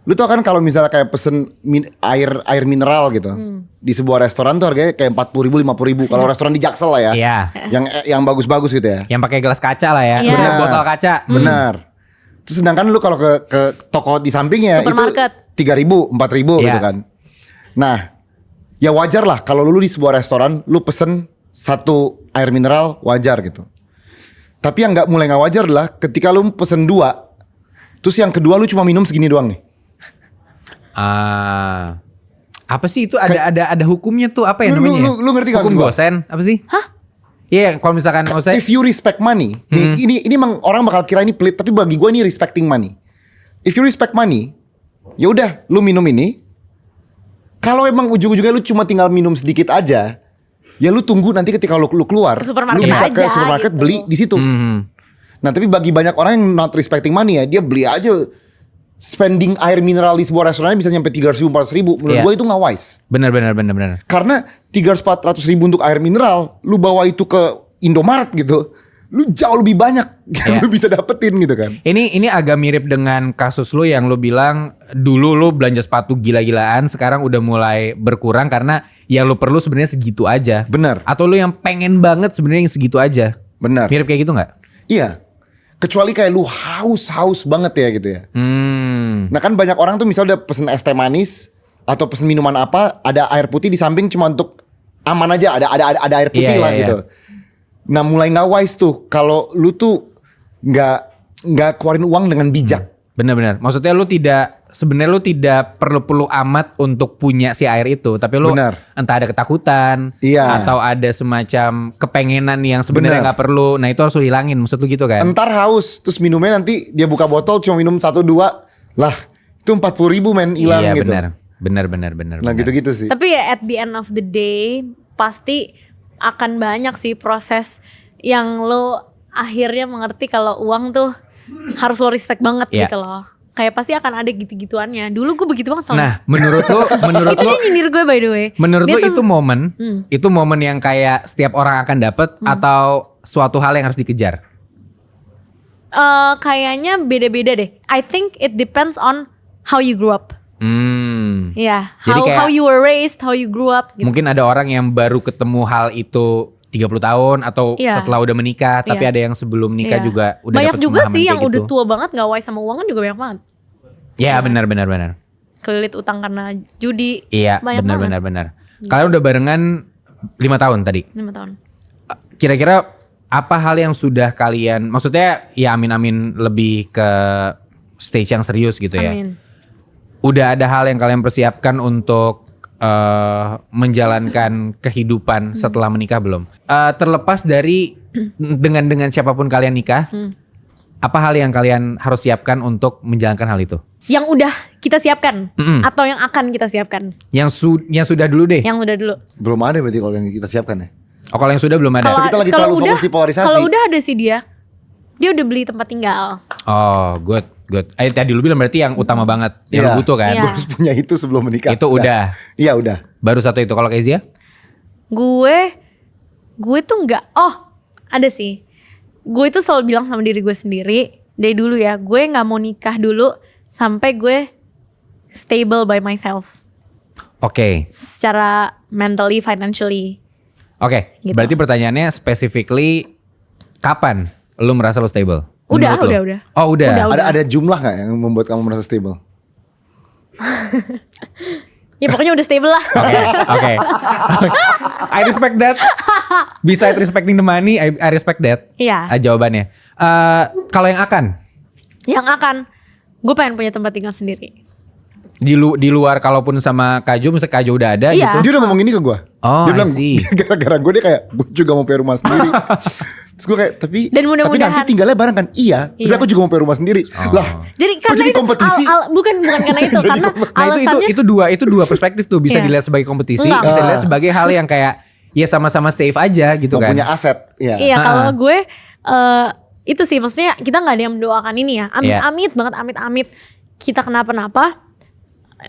Lu tau kan kalau misalnya kayak pesen air mineral gitu di sebuah restoran tuh harganya kayak 40.000 50.000 kalau restoran di Jaksel lah ya. Yang bagus-bagus gitu ya. Yang pakai gelas kaca lah ya. Bener. Botol kaca. Benar. Terus sedangkan lu kalau ke toko di sampingnya supermarket, itu 3.000 4.000 gitu kan. Nah, ya wajar lah kalau lu di sebuah restoran lu pesen satu air mineral, wajar gitu. Tapi yang mulai gak wajar adalah ketika lu pesen 2, terus yang kedua lu cuma minum segini doang nih. Apa sih itu ada hukumnya tuh, apa ya namanya? Lu ngerti gak? Hukum gosen apa sih? Iya, kalau misalkan if you respect money, ini emang orang bakal kira ini pelit, tapi bagi gue ini respecting money. If you respect money, ya udah lu minum ini. Kalau emang ujung-ujungnya lu cuma tinggal minum sedikit aja, ya lu tunggu nanti ketika lu keluar, lu bisa ke supermarket gitu, beli di situ. Nah, tapi bagi banyak orang yang not respecting money ya, dia beli aja. Spending air mineral di sebuah restoran bisa nyampe 300.000 400.000. Menurut gue itu gak wise. Benar. Karena 300-400.000 untuk air mineral, lu bawa itu ke Indomaret gitu, lu jauh lebih banyak yang lu bisa dapetin gitu kan. Ini agak mirip dengan kasus lu yang lu bilang dulu lu belanja sepatu gila-gilaan, sekarang udah mulai berkurang karena yang lu perlu sebenarnya segitu aja. Benar. Atau lu yang pengen banget sebenarnya yang segitu aja. Benar. Mirip kayak gitu nggak? Iya. Kecuali kayak lu haus banget ya gitu ya. Nah kan banyak orang tuh misalnya udah pesen es teh manis atau pesen minuman apa, ada air putih di samping cuma untuk aman aja, ada air putih Iya, lah iya, gitu. Nah mulai nggak wise tuh kalau lu tuh nggak keluarin uang dengan bijak. Bener-bener. Maksudnya sebenarnya lu tidak perlu amat untuk punya si air itu, tapi lu Benar. entah ada ketakutan, Iya. atau ada semacam kepengenan yang sebenarnya Benar. nggak perlu. Nah itu harus lu hilangin, maksud lu gitu kan? Entar haus, terus minumnya nanti dia buka botol cuma minum 1-2, lah itu 40.000 men hilang Iya gitu. benar. Nah gitu-gitu sih. Tapi ya at the end of the day pasti akan banyak sih proses yang lo akhirnya mengerti kalau uang tuh harus lo respect banget Iya. gitu loh. Kayak pasti akan ada gitu-gituannya. Dulu gue begitu banget soalnya. Nah menurut lu itu dia nyindir gue by the way. menurut Dia lu tuh- itu momen yang kayak setiap orang akan dapet atau suatu hal yang harus dikejar? Kayaknya beda-beda deh. I think it depends on how you grew up. Ya, Jadi kayak- how you were raised, how you grew up gitu. Mungkin ada orang yang baru ketemu hal itu 30 tahun atau Iya. setelah udah menikah, tapi Iya. ada yang sebelum nikah Iya. juga udah banyak dapet juga pemahaman sih kayak yang udah gitu. tua banget gak wise sama uang kan juga banyak banget. Ya benar. Kelilit utang karena judi. Iya banyak banget. benar. Kalian udah barengan 5 tahun tadi. 5 tahun. Kira-kira apa hal yang sudah kalian, maksudnya ya amin lebih ke stage yang serius gitu ya. Amin. Udah ada hal yang kalian persiapkan untuk menjalankan kehidupan setelah menikah belum? Terlepas dari dengan siapapun kalian nikah, apa hal yang kalian harus siapkan untuk menjalankan hal itu? Yang udah kita siapkan atau yang akan kita siapkan? Yang sudah dulu deh. Yang udah dulu. Belum ada berarti kalau yang kita siapkan ya. Oh kalau yang sudah belum ada. Kita lagi terlalu fokus di polarisasi. Kalau udah ada sih dia udah beli tempat tinggal. Oh good. Tadi lu bilang berarti yang utama banget, yang Iya. lu butuh kan? Iya. Gue harus punya itu sebelum menikah. Itu udah. Iya udah. Baru satu itu. Kalau Kezia? Gue tuh nggak. Oh ada sih. Gue tuh selalu bilang sama diri gue sendiri dari dulu ya. Gue nggak mau nikah dulu sampai gue stable by myself. Oke. Secara mentally, financially. Oke. Gitu. Berarti pertanyaannya specifically kapan lu merasa lu stable? Udah, Menurut lu? udah. Oh udah. Udah. Ada jumlah nggak yang membuat kamu merasa stable? Ya pokoknya udah stable lah. Oke. I respect that. Besides respecting the money, I respect that. Iya. Jawabannya. Kalau yang akan Yang akan gue pengen punya tempat tinggal sendiri. di luar kalaupun sama Kajo, misalnya Kajo udah ada Iya. gitu. Dia udah ngomong ini ke gue. Oh, Dia bilang I see. gara-gara gue dia kayak gue juga mau punya rumah sendiri. Terus gue kayak tapi Dan mudah-mudahan- nanti tinggalnya bareng kan? Iya. Tapi Iya. aku juga mau punya rumah sendiri. Lah. Jadi kok karena jadi itu kompetisi. bukan karena itu karena Nah alasannya itu dua perspektif tuh, bisa Iya. dilihat sebagai kompetisi, Enggak. bisa dilihat sebagai hal yang kayak ya sama-sama safe aja gitu Mau kan. punya aset. Iya. Iya kalau gue itu sih maksudnya kita nggak ada yang mendoakan ini ya. Iya. Amit banget amit kita kenapa-napa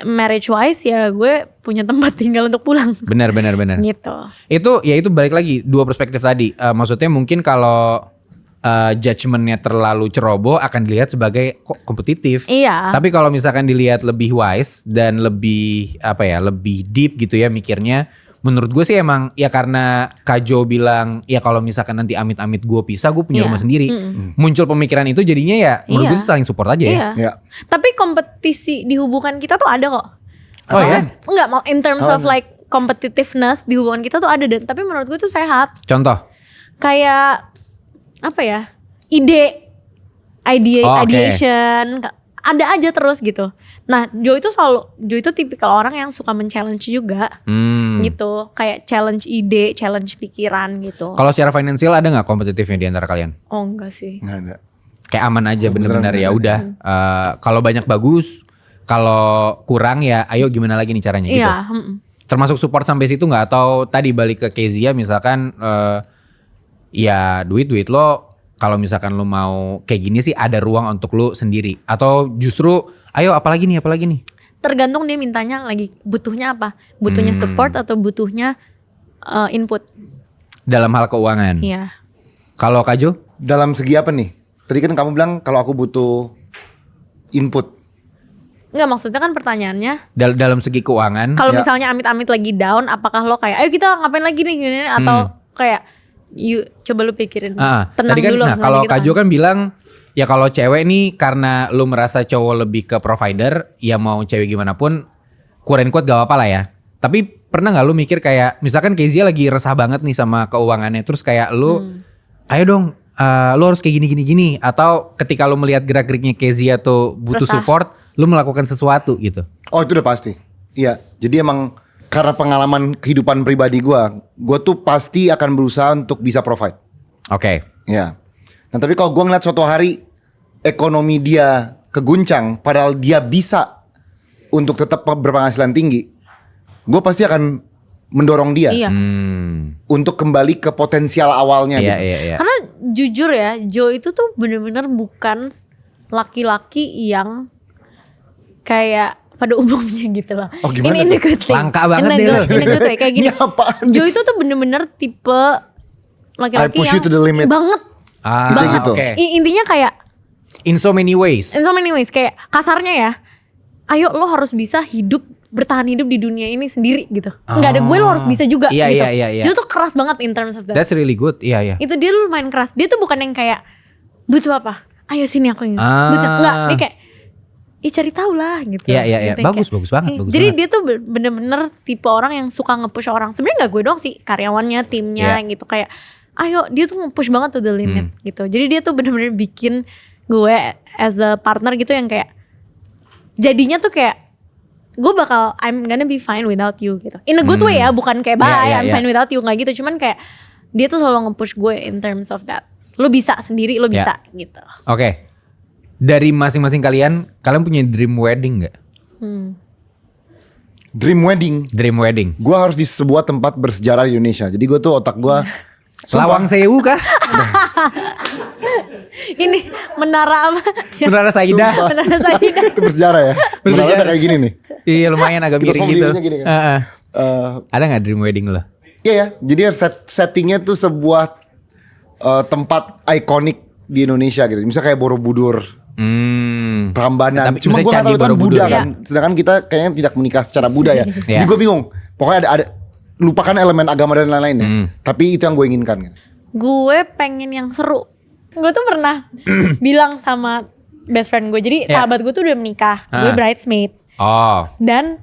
marriage wise ya gue punya tempat tinggal untuk pulang. Benar. Gitu. Itu balik lagi dua perspektif tadi. Maksudnya mungkin kalau judgementnya terlalu ceroboh akan dilihat sebagai kompetitif. Iya. Tapi kalau misalkan dilihat lebih wise dan lebih lebih deep gitu ya mikirnya. Menurut gue sih emang ya karena Kajo bilang ya kalau misalkan nanti amit-amit gue pisah, gue punya Iya. rumah sendiri. Muncul pemikiran itu jadinya ya menurut gue Iya. sih saling support aja ya. Iya. Iya. Tapi kompetisi di hubungan kita tuh ada kok. Oh ya? Enggak mau in terms Oh, of like competitiveness di hubungan kita tuh ada dan tapi menurut gue tuh sehat. Contoh. Kayak apa ya? Oh, oke. Ideation ada aja terus gitu. Nah, Joe itu tipikal orang yang suka men-challenge juga. Gitu, kayak challenge ide, challenge pikiran gitu. Kalau secara finansial ada nggak kompetitifnya di antara kalian? Oh enggak sih. Nggak ada. Kayak aman aja bener-bener ya beneran. udah. Kalau banyak bagus, kalau kurang ya ayo gimana lagi nih caranya gitu. Iya. Termasuk support sampai situ nggak? Atau tadi balik ke Kezia misalkan ya duit lo kalau misalkan lo mau kayak gini sih ada ruang untuk lo sendiri. Atau justru ayo apalagi nih. Tergantung dia mintanya lagi butuhnya apa. Butuhnya support atau butuhnya input. Dalam hal keuangan. Iya. Kalau Kajo? Dalam segi apa nih? Tadi kan kamu bilang kalau aku butuh input. Enggak, maksudnya kan pertanyaannya Dalam segi keuangan. kalau Ya. misalnya amit-amit lagi down, apakah lo kayak ayo kita ngapain lagi nih atau kayak coba lu pikirin. Tenang tadi kan, dulu. nah kalau Kak Jo kan bilang ya kalau cewek nih karena lu merasa cowok lebih ke provider, ya mau cewek gimana pun quote gak apa-apa lah ya. Tapi pernah gak lu mikir kayak misalkan Kezia lagi resah banget nih sama keuangannya, terus kayak lu ayo dong lu harus kayak gini. Atau ketika lu melihat gerak-geriknya Kezia tuh butuh Resah. support, lu melakukan sesuatu gitu. Oh itu udah pasti. Iya. Jadi emang karena pengalaman kehidupan pribadi gue tuh pasti akan berusaha untuk bisa provide. Oke. Ya. Nah tapi kalau gue ngeliat suatu hari ekonomi dia keguncang, padahal dia bisa untuk tetap berpenghasilan tinggi, gue pasti akan mendorong dia Iya. untuk kembali ke potensial awalnya. Iya, gitu. iya. Karena jujur ya, Joe itu tuh bener-bener bukan laki-laki yang kayak pada umumnya gitu loh. Oh, gimana Ini tuh? good thing. Langka banget In a deh good- lo. in a good way, kayak gini. Ini apaan? Joe itu tuh bener-bener tipe laki-laki I push yang you to the limit. banget. Gitu. Oke. Intinya kayak In so many ways. in so many ways, kayak kasarnya ya, ayo lo harus bisa bertahan hidup di dunia ini sendiri gitu. Nggak ada gue, lo harus bisa juga Iya, gitu. iya. Joe tuh keras banget in terms of that. That's really good. Iya. Itu dia lumayan keras. Dia tuh bukan yang kayak butuh apa? Ayo sini aku ini. Ah. Butuh enggak, dia kayak cari tahu lah gitu. Iya. Gitu, Bagus kayak- banget. Jadi dia tuh bener-bener tipe orang yang suka nge-push orang. Sebenarnya nggak gue doang sih, karyawannya, timnya gitu, kayak ayo, dia tuh nge-push banget to the limit gitu. Jadi dia tuh bener-bener bikin gue as a partner gitu yang kayak jadinya tuh kayak I'm gonna be fine without you gitu. In a good way ya, bukan kayak bye, Iya, I'm fine without you, nggak gitu. Cuman kayak dia tuh selalu nge-push gue in terms of that. Lo bisa sendiri, lo bisa gitu. Oke. Dari masing-masing kalian punya dream wedding nggak? Dream wedding. Dream wedding. Gue harus di sebuah tempat bersejarah di Indonesia. Jadi gue tuh otak gue Lawang Sewu kah? Ini menara apa? Menara Saidah. Sumpah. Menara Saidah. itu bersejarah ya. Bersejarah. Menara udah kayak gini nih. Iya lumayan agak Kita miring semua gitu. berdirinya gini kan. Ada nggak dream wedding lo? Iya ya. Jadi settingnya tuh sebuah tempat ikonik di Indonesia gitu. Misalnya kayak Borobudur, Prambanan. Tapi Cuma misalnya gue gak Candi tahu itu kan Borobudur Buddha ya. kan. Sedangkan kita kayaknya tidak menikah secara Buddha ya. Jadi gue bingung. Pokoknya ada lupakan elemen agama dan lain-lainnya. Tapi itu yang gue inginkan gitu. Gue pengen yang seru. Gue tuh pernah bilang sama best friend gue. Jadi sahabat gue tuh udah menikah. Gue bridesmaid. Oh. Dan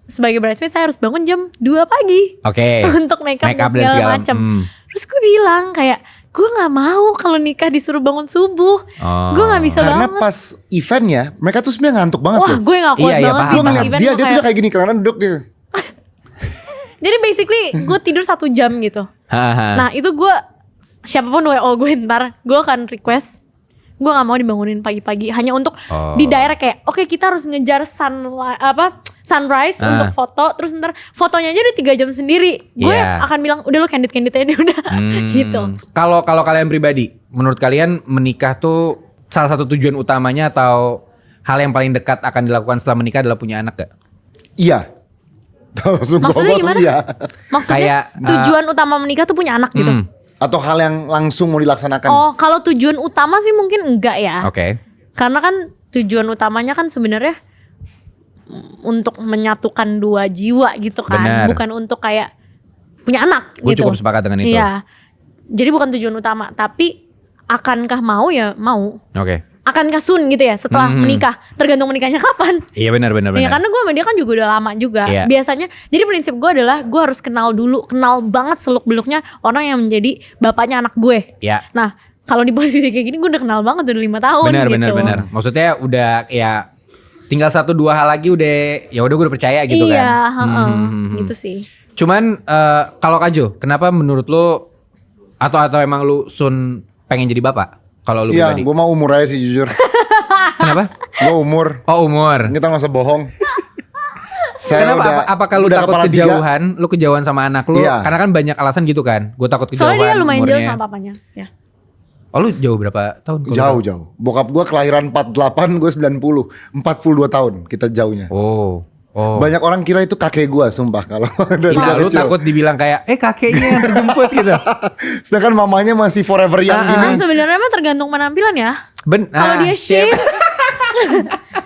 sebagai bridesmaid saya harus bangun jam 2 pagi. Oke. Untuk make up dan dan segala macam. Terus gue bilang kayak gue gak mau kalau nikah disuruh bangun subuh. Gue gak bisa Karena banget. pas eventnya mereka tuh sebenarnya ngantuk banget Wah loh. gue gak kuat Iya, banget. paham, Gue paham. ngeliat Event dia gue tuh udah kayak gini karena duduk dia. Jadi basically gue tidur 1 jam gitu. Nah itu gue siapapun WO gue ntar gue akan request gue nggak mau dibangunin pagi-pagi hanya untuk di daerah kayak oke, kita harus ngejar sunrise untuk foto, terus ntar fotonya aja udah 3 jam sendiri. Gue akan bilang udah lo candid aja udah gitu. Kalau kalian pribadi, menurut kalian menikah tuh salah satu tujuan utamanya atau hal yang paling dekat akan dilakukan setelah menikah adalah punya anak gak? Iya. Maksudnya gimana? Iya. Maksudnya Kayak, tujuan utama menikah tuh punya anak gitu. Atau hal yang langsung mau dilaksanakan. Oh kalau tujuan utama sih mungkin enggak ya. Oke. Karena kan tujuan utamanya kan sebenarnya untuk menyatukan 2 jiwa gitu kan. Benar. Bukan untuk kayak punya anak Gue gitu. cukup sepakat dengan itu. Iya. Jadi bukan tujuan utama, tapi akankah mau ya mau. Oke. Akankah soon gitu ya setelah menikah. Tergantung menikahnya kapan. Iya benar. Iya karena gue sama dia kan juga udah lama juga. Iya. Biasanya jadi prinsip gue adalah gue harus kenal dulu, kenal banget seluk beluknya orang yang menjadi bapaknya anak gue. Iya. Nah kalau di posisi kayak gini gue udah kenal banget udah 5 tahun gitu. Benar. Maksudnya udah ya tinggal 1-2 hal lagi udah gue udah percaya gitu kan. Iya, gitu sih. Cuman kalau Kak Jo, kenapa menurut lo atau emang lu soon pengen jadi bapak? Kalau lu Iya, pribadi. gue mau umur aja sih jujur. Kenapa? Gue umur. Oh umur. Kita gak usah bohong. Saya Kenapa? udah- Apakah lu udah takut kepala tiga. kejauhan? Lu kejauhan sama anak lu? Iya. Karena kan banyak alasan gitu kan. Gue takut kejauhan. Soalnya dia lumayan jauh umurnya. sama papanya. Ya. Oh lu jauh berapa tahun? Jauh. Bokap gue kelahiran 48, gue 90. 42 tahun kita jauhnya. Oh. Banyak orang kira itu kakek gue, sumpah kalau dari Nah, gua lu kecil. takut dibilang kayak kakeknya yang terjemput gitu. Sedangkan mamanya masih forever young Nah, gini. sebenarnya mah tergantung penampilan ya. Kalau dia shape. shape,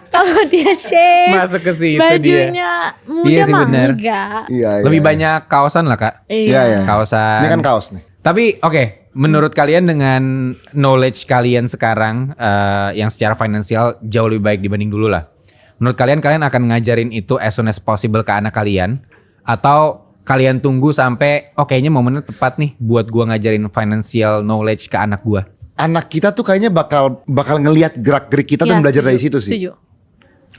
kalau dia shape, Masuk ke situ bajunya muda Iya sih, mah bener. enggak. Iya, Lebih iya. banyak kaosan lah Kak. Iya, iya. Kaosan. Ini kan kaos nih. Tapi oke, menurut kalian dengan knowledge kalian sekarang yang secara finansial jauh lebih baik dibanding dulu lah. Menurut kalian akan ngajarin itu as soon as possible ke anak kalian? Atau kalian tunggu sampai kayaknya momennya tepat nih buat gua ngajarin financial knowledge ke anak gua? Anak kita tuh kayaknya bakal ngelihat gerak-gerik kita dan belajar dari situ sih. Setuju.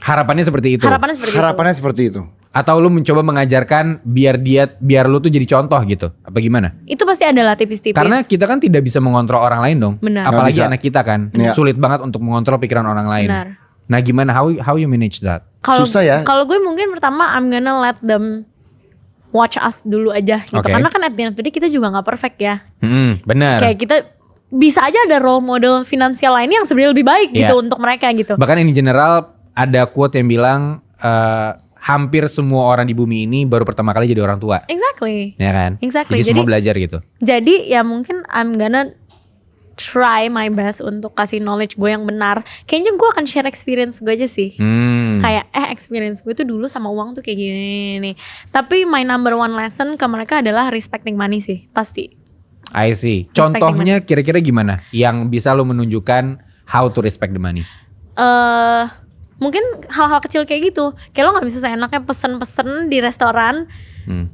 Harapannya seperti itu. Harapannya seperti itu. Atau lu mencoba mengajarkan biar lu tuh jadi contoh gitu. Apa gimana? Itu pasti ada lah tipis-tipis. Karena kita kan tidak bisa mengontrol orang lain dong. Benar. Apalagi Nggak bisa. anak kita kan. Iya. Sulit banget untuk mengontrol pikiran orang lain. Benar. Nah, gimana how you manage that? Susah ya. Kalau gue mungkin pertama I'm gonna let them watch us dulu aja gitu. Oke. Karena kan at the end of the day kita juga gak perfect ya. Benar. Kayak kita bisa aja ada role model finansial lainnya yang sebenarnya lebih baik gitu Iya. untuk mereka gitu. Bahkan in general ada quote yang bilang hampir semua orang di bumi ini baru pertama kali jadi orang tua. Exactly. Ya kan? Exactly. Jadi semua belajar gitu. Jadi ya mungkin I'm gonna try my best untuk kasih knowledge gue yang benar. Kayaknya gue akan share experience gue aja sih. Kayak experience gue tuh dulu sama uang tuh kayak gini. Tapi my number one lesson ke mereka adalah respecting money sih. Pasti. I see. Respecting Contohnya kira-kira gimana? Yang bisa lo menunjukkan how to respect the money? Mungkin hal-hal kecil kayak gitu. Kayak lo gak bisa seenaknya pesen-pesen di restoran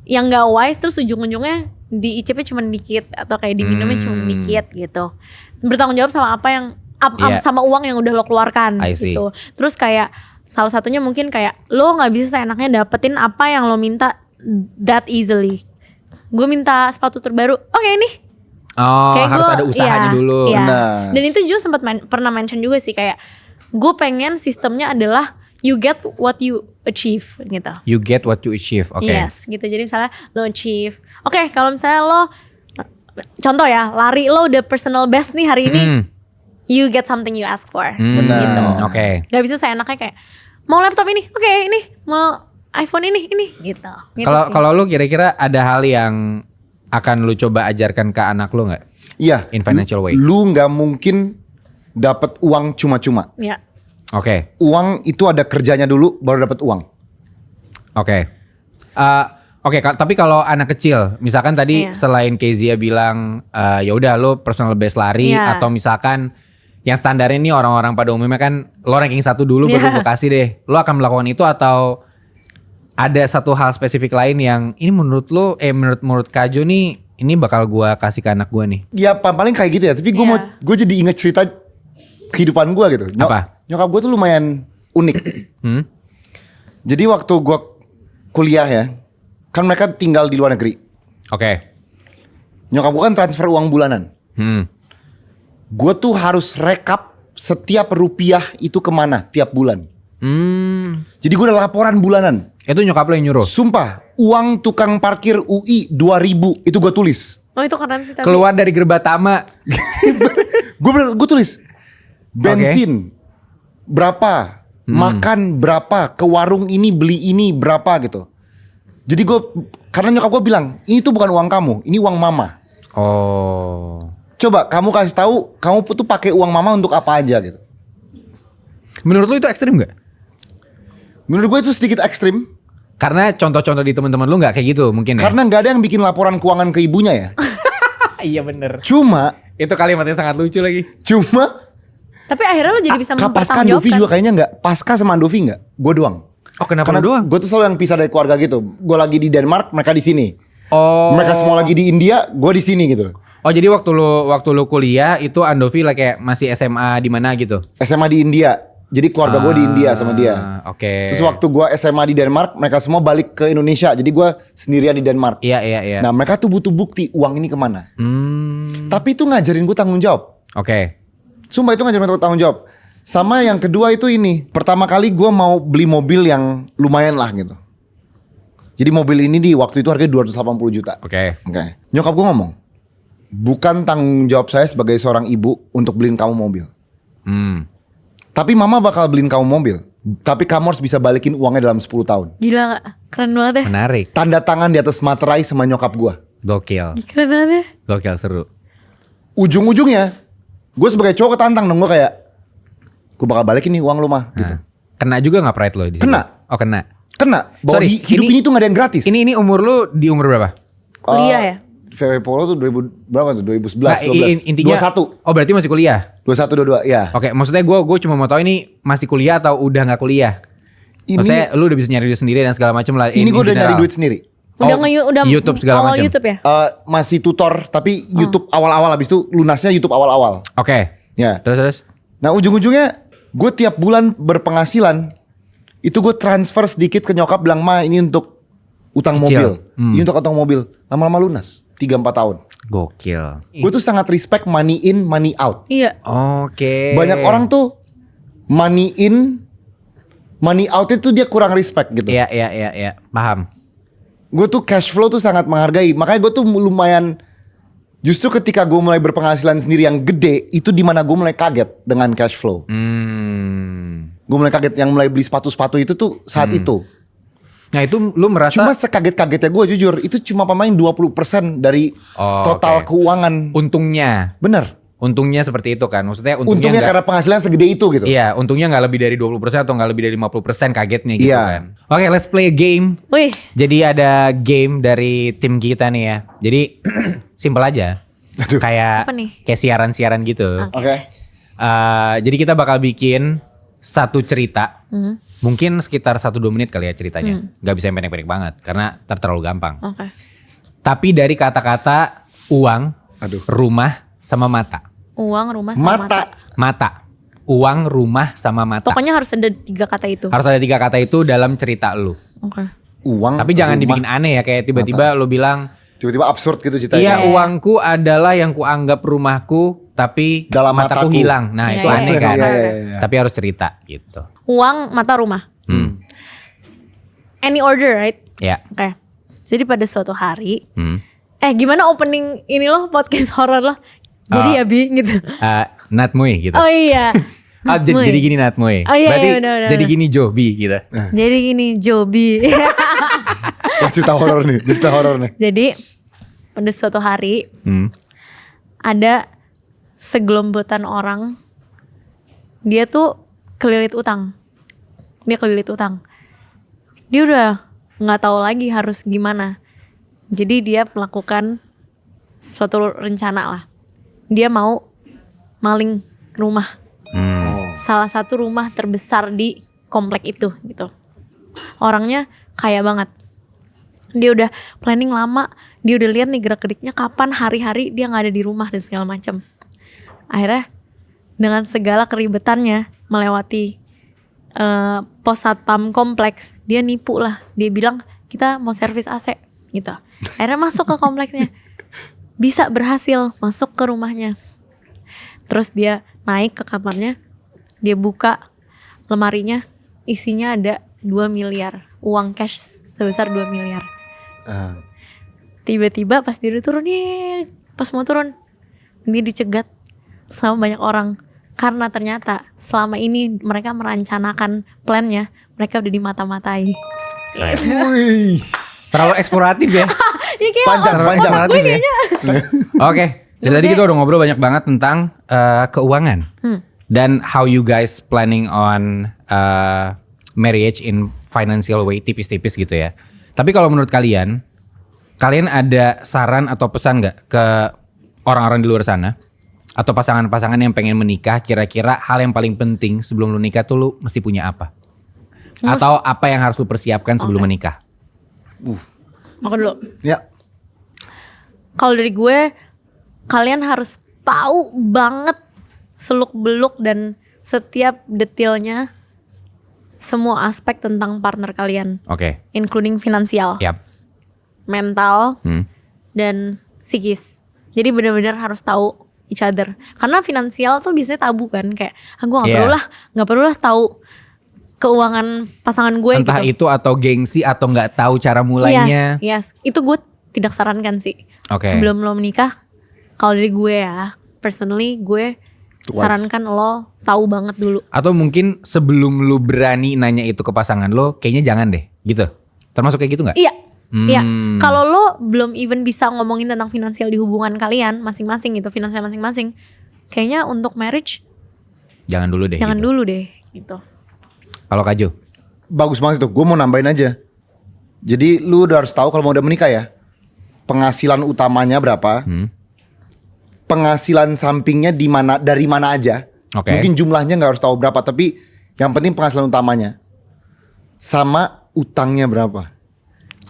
yang gak wise, terus ujung-ujungnya diicipnya cuma dikit atau kayak diminumnya cuma dikit gitu. Bertanggung jawab sama apa yang Yeah. sama uang yang udah lo keluarkan I see. gitu. Terus kayak salah satunya mungkin kayak lo gak bisa seenaknya dapetin apa yang lo minta that easily. Gue minta sepatu terbaru, oke nih. Oh, Kayak harus gua- ada usahanya iya, dulu. iya. Benar. Dan itu juga sempat pernah mention juga sih kayak gue pengen sistemnya adalah you get what you achieve gitu. You get what you achieve. Oke. Yes, gitu. Jadi misalnya lo achieve. Oke, kalau misalnya lo contoh ya, lari lo udah personal best nih hari ini. You get something you ask for. Benar. Gitu. Oke. Gak bisa seenaknya kayak mau laptop ini. Oke, ini. Mau iPhone ini gitu. Gitu sih. Kalau lu kira-kira ada hal yang akan lu coba ajarkan ke anak lu nggak? Iya. In financial way. Lu nggak mungkin dapat uang cuma-cuma. Ya. Oke. Uang itu ada kerjanya dulu baru dapat uang. Oke. Tapi kalau anak kecil, misalkan tadi Iya. selain Kezia bilang ya udah lo personal best lari Iya. atau misalkan yang standarnya nih orang-orang pada umumnya kan lo ranking 1 dulu baru Iya. gue kasih deh. Lo akan melakukan itu atau ada satu hal spesifik lain yang ini menurut lo menurut Kajo nih ini bakal gue kasih ke anak gue nih. Ya paling kayak gitu ya. Tapi gue Iya. gue jadi inget cerita kehidupan gue gitu. Apa? Nyokap gue tuh lumayan unik. Jadi waktu gue kuliah ya, kan mereka tinggal di luar negeri. Oke. Nyokap gue kan transfer uang bulanan. Gue tuh harus rekap setiap rupiah itu kemana tiap bulan. Jadi gue udah laporan bulanan. Itu nyokap lo yang nyuruh? Sumpah, uang tukang parkir UI 2.000 itu gue tulis. Oh itu keren sih tapi. Keluar dari Gerbatama. Gue tulis bensin berapa, makan berapa, ke warung ini beli ini berapa gitu. Jadi karena nyokap gue bilang ini tuh bukan uang kamu, ini uang mama. Oh. Coba kamu kasih tahu kamu tuh pakai uang mama untuk apa aja gitu. Menurut lo itu ekstrim gak? Menurut gue itu sedikit ekstrim. Karena contoh-contoh di teman-teman lu nggak kayak gitu mungkin ya? Karena nggak ada yang bikin laporan keuangan ke ibunya ya. Iya bener. Cuma Itu kalimatnya sangat lucu lagi. Tapi akhirnya lo jadi bisa Pasca mempertanggungjawabkan. Andovi juga kayaknya nggak. Pasca sama Andovi nggak. Gue doang. Oh kenapa Karena lu doang? gue tuh selalu yang pisah dari keluarga gitu. Gue lagi di Denmark, mereka di sini. Oh. Mereka semua lagi di India, gue di sini gitu. Oh jadi waktu lu kuliah itu Andovi lah kayak masih SMA di mana gitu? SMA di India. Jadi keluarga gue di India sama dia. Oke. Terus waktu gue SMA di Denmark, mereka semua balik ke Indonesia. Jadi gue sendirian di Denmark. Iya. Nah mereka tuh butuh bukti uang ini kemana. Tapi itu ngajarin gue tanggung jawab. Oke. Sumpah itu ngajarin gue tanggung jawab. Sama yang kedua itu ini. Pertama kali gue mau beli mobil yang lumayan lah gitu. Jadi mobil ini di waktu itu harganya 280 juta. Oke. Nyokap gue ngomong, bukan tanggung jawab saya sebagai seorang ibu untuk beliin kamu mobil. Tapi mama bakal beliin kamu mobil. Tapi kamu harus bisa balikin uangnya dalam 10 tahun. Gila gak? Keren banget ya. Menarik. Tanda tangan di atas materai sama nyokap gue. Gokil. Keren banget ya. Gokil seru. Ujung-ujungnya, gue sebagai cowok ketantang dong. Gue kayak, gue bakal balikin nih uang lu mah gitu. Nah, kena juga nggak pride lo di situ? Kena. Oh kena. Kena, bahwa Sorry, hidup ini tuh gak ada yang gratis. Ini umur lu di umur berapa? Kuliah ya. VW Polo tuh 2000 berapa tuh? 2011, Nah, 12. intinya 21. Oh berarti masih kuliah. 21, 22, ya. Oke, maksudnya gue cuma mau tahu ini masih kuliah atau udah nggak kuliah? Maksudnya lu udah bisa nyari duit sendiri dan segala macam lah. Ini gue udah nyari duit sendiri. Udah YouTube segala awal macam. YouTube ya? Masih tutor, tapi YouTube awal-awal, habis itu lunasnya YouTube awal-awal. Oke. Ya. Terus. Nah ujung-ujungnya gue tiap bulan berpenghasilan itu gue transfer sedikit ke nyokap, bilang ma ini untuk utang Cicil. mobil, ini untuk utang mobil, lama-lama lunas 3-4 tahun. Gokil. Gue tuh sangat respect money in money out. Iya. Oke. Banyak orang tuh money in money out itu dia kurang respect gitu. Iya, paham. Gue tuh cash flow tuh sangat menghargai, makanya gue tuh lumayan. Justru ketika gue mulai berpenghasilan sendiri yang gede, itu dimana gue mulai kaget dengan cash flow. Gue mulai kaget, yang mulai beli sepatu-sepatu itu tuh saat itu. Nah itu lu merasa Cuma sekaget-kagetnya gue jujur, itu cuma pemain 20% dari total keuangan. untungnya. Bener. Untungnya seperti itu kan. Maksudnya Untungnya nggak- karena penghasilan segede itu gitu. Iya, untungnya nggak lebih dari 20% atau nggak lebih dari 50% kagetnya gitu Iya. kan. Oke, let's play a game. Wih. Jadi ada game dari tim kita nih ya. Jadi simple aja. Kayak Apa nih? kayak siaran-siaran gitu. Oke. Jadi kita bakal bikin satu cerita. Mungkin sekitar 1-2 menit kali ya ceritanya. Gak bisa yang pendek-pendek banget karena terlalu gampang. Oke. Tapi dari kata-kata uang, rumah sama mata. Uang, rumah, sama mata. Mata. Uang, rumah sama mata. Pokoknya harus ada 3 kata itu. Harus ada 3 kata itu dalam cerita lu. Oke. Uang. Tapi jangan rumah, dibikin aneh ya, kayak tiba-tiba lu bilang, tiba-tiba absurd gitu ceritanya. iya uangku adalah yang kuanggap rumahku, tapi Dalam mataku mataku. hilang. Nah Iya, itu iya, aneh iya, kan. iya, iya. Tapi harus cerita gitu. Uang, mata, rumah. Any order, right? Ya. Oke. Jadi pada suatu hari, Hmm. gimana opening ini loh podcast horor loh? Jadi ya Bi gitu. Natmoy gitu. Oh iya. Natmoy. Jadi gini Natmoy. Oh iya, Berarti iya, benar. jadi gini Jobi gitu. Jadi gini Jobi. Wah, cerita horor nih, cerita horor nih. Jadi pada suatu hari ada segelombotan orang, dia tuh kelilit utang. Dia kelilit utang. Dia udah nggak tahu lagi harus gimana. Jadi dia melakukan suatu rencana lah. Dia mau maling rumah. Salah satu rumah terbesar di komplek itu gitu. Orangnya kaya banget. Dia udah planning lama, dia udah lihat nih gerak-geriknya kapan hari-hari dia nggak ada di rumah dan segala macam. Akhirnya dengan segala keribetannya melewati pos satpam kompleks, dia nipu lah. Dia bilang kita mau servis AC gitu. Akhirnya masuk ke kompleksnya, bisa berhasil masuk ke rumahnya. Terus dia naik ke kamarnya, dia buka lemarinya, isinya ada 2 miliar uang cash sebesar 2 miliar. Tiba-tiba pas dia udah turun nih, pas mau turun dia dicegat sama banyak orang karena ternyata selama ini mereka merencanakan plannya, mereka udah dimata-matai. Wih. Terlalu eksploratif ya. Ya kayak Panjang, otak panjang. gue kayaknya. Oke. Jadi tadi kita udah ngobrol banyak banget tentang keuangan dan how you guys planning on marriage in financial way, tipis-tipis gitu ya. Tapi kalau menurut kalian ada saran atau pesan nggak ke orang-orang di luar sana atau pasangan-pasangan yang pengen menikah? Kira-kira hal yang paling penting sebelum lu nikah tuh lu mesti punya apa? Atau apa yang harus lu persiapkan sebelum menikah? Aku dulu. Ya. Kalau dari gue, kalian harus tahu banget seluk-beluk dan setiap detailnya semua aspek tentang partner kalian, Oke. including finansial, Yap. mental, dan psikis. Jadi benar-benar harus tahu each other. Karena finansial tuh biasanya tabu kan, kayak gue nggak perlu lah tahu keuangan pasangan gue Entah gitu. itu atau gengsi atau nggak tahu cara mulainya. Yes, itu gue tidak sarankan sih. Oke. Sebelum lo menikah, kalau dari gue ya, personally gue sarankan lo tahu banget dulu. Atau mungkin sebelum lu berani nanya itu ke pasangan lo, kayaknya jangan deh, gitu. Termasuk kayak gitu nggak? Iya. Iya. Kalau lo belum even bisa ngomongin tentang finansial di hubungan kalian masing-masing gitu, finansial masing-masing, kayaknya untuk marriage Jangan dulu deh. jangan gitu. dulu deh gitu. Kalau Kak Jo? Bagus banget itu. Gue mau nambahin aja. Jadi lu udah harus tahu kalau mau udah menikah ya. penghasilan utamanya berapa, penghasilan sampingnya dari mana aja. Oke. Mungkin jumlahnya nggak harus tahu berapa, tapi yang penting penghasilan utamanya sama utangnya berapa.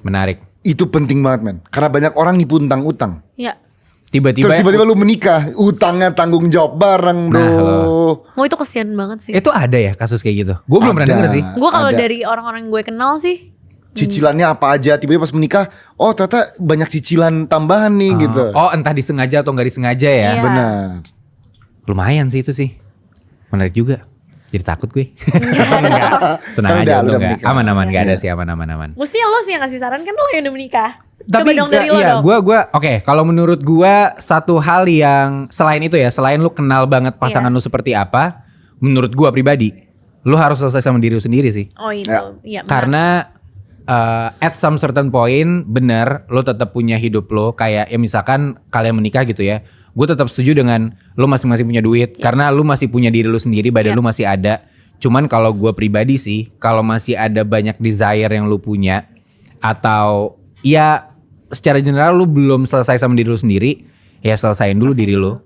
Menarik. Itu penting banget men, karena banyak orang nipu tentang utang. Ya. Tiba-tiba Terus tiba-tiba lu menikah, utangnya tanggung jawab bareng bro. Mau itu kesian banget sih. itu ada ya kasus kayak gitu. Gue belum pernah Ada. denger sih. Gue kalau Ada. dari orang-orang yang gue kenal sih, Cicilannya apa aja, tiba-tiba pas menikah, oh ternyata banyak cicilan tambahan nih gitu. Oh entah disengaja atau nggak disengaja ya. Iya. Benar. Lumayan sih itu sih. Menarik juga. Jadi takut gue. Enggak. Tenang Kan aja udah lu enggak. menikah. Aman-aman enggak ada Iya. sih aman-aman. mestinya lo sih yang ngasih saran, kan lo yang udah menikah. Tapi Coba dong dari lo iya, dong. gua oke, kalau menurut gua satu hal yang selain itu ya, selain lu kenal banget pasangan Iya. lu seperti apa, menurut gua pribadi, lu harus selesai sama diri lu sendiri sih. Oh itu, Ya. iya. benar. Karena at some certain point bener lu tetap punya hidup lo, kayak ya misalkan kalian menikah gitu ya. Gue tetap setuju dengan lu masing-masing punya duit karena lu masih punya diri lu sendiri, badan Iya. lu masih ada. Cuman kalau gua pribadi sih, kalau masih ada banyak desire yang lu punya atau ya secara general lu belum selesai sama diri lu sendiri, ya selesaiin dulu diri lu.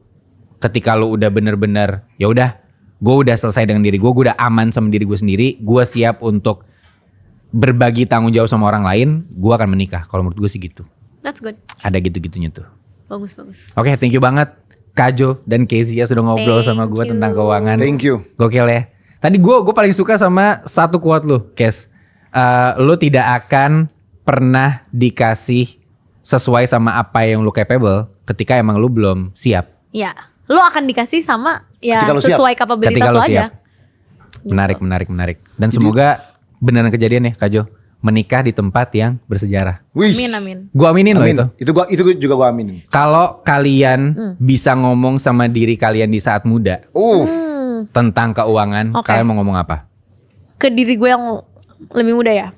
Ketika lu udah bener-bener ya udah, gue udah selesai dengan diri gue udah aman sama diri gue sendiri, gue siap untuk berbagi tanggung jawab sama orang lain, gue akan menikah. Kalau menurut gue sih gitu. That's good. Ada gitu-gitunya tuh. Bagus bagus. Oke, thank you banget Kajo dan Kezia sudah ngobrol sama gue Thank tentang you. keuangan. Thank you. Gokil ya. Tadi gue paling suka sama satu quote lu, Kes. Lu tidak akan pernah dikasih sesuai sama apa yang lu capable ketika emang lu belum siap. Iya. Lo akan dikasih sama ya Ketika lo siap. sesuai kapabilitas Ketika lo lo aja. siap. Menarik. Dan semoga beneran kejadian ya, Kajo. Menikah di tempat yang bersejarah. Wih. Amin amin. Gua aminin loh Amin. itu. Itu juga gua aminin. Kalau kalian bisa ngomong sama diri kalian di saat muda tentang keuangan, Oke. kalian mau ngomong apa? Ke diri gue yang lebih muda ya.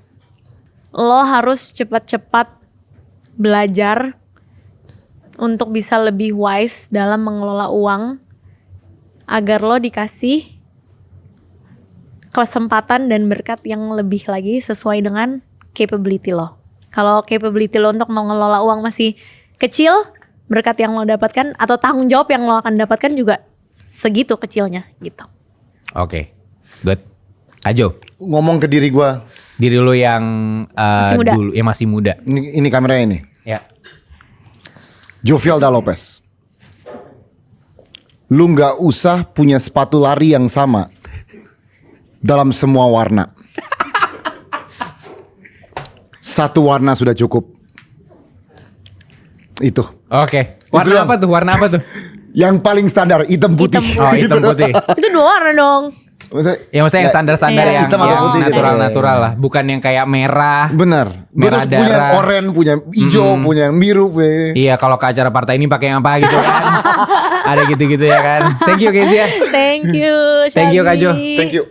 Lo harus cepat-cepat belajar untuk bisa lebih wise dalam mengelola uang agar lo dikasih kesempatan dan berkat yang lebih lagi sesuai dengan capability lo. Kalau capability lo untuk mengelola uang masih kecil, berkat yang lo dapatkan atau tanggung jawab yang lo akan dapatkan juga segitu kecilnya gitu. Oke, good. Kajo, Ngomong ke diri gua, diri lu yang Masih muda. dulu, ya masih muda. ini kameranya ini. Ya. Jovialda Lopez. Lu nggak usah punya sepatu lari yang sama dalam semua warna. Satu warna sudah cukup. Itu. Oke. Warna Itu apa tuh? Warna apa tuh? Yang paling standar hitam putih. Hitam Oh, hitam Gitu. putih. Itu 2 warna dong. Ya maksudnya yang standar-standar Iya. yang, Hitam sama putih gitu. natural-natural lah. Bukan yang kayak merah. Benar. Gue Merah terus punya darah. oranye, punya hijau, punya yang biru. Iya, kalau ke acara partai ini pakai yang apa gitu kan. Ada gitu-gitu ya kan. Thank you Kezia. Thank you. Thank you, Syabi. Kak Jo. Thank you.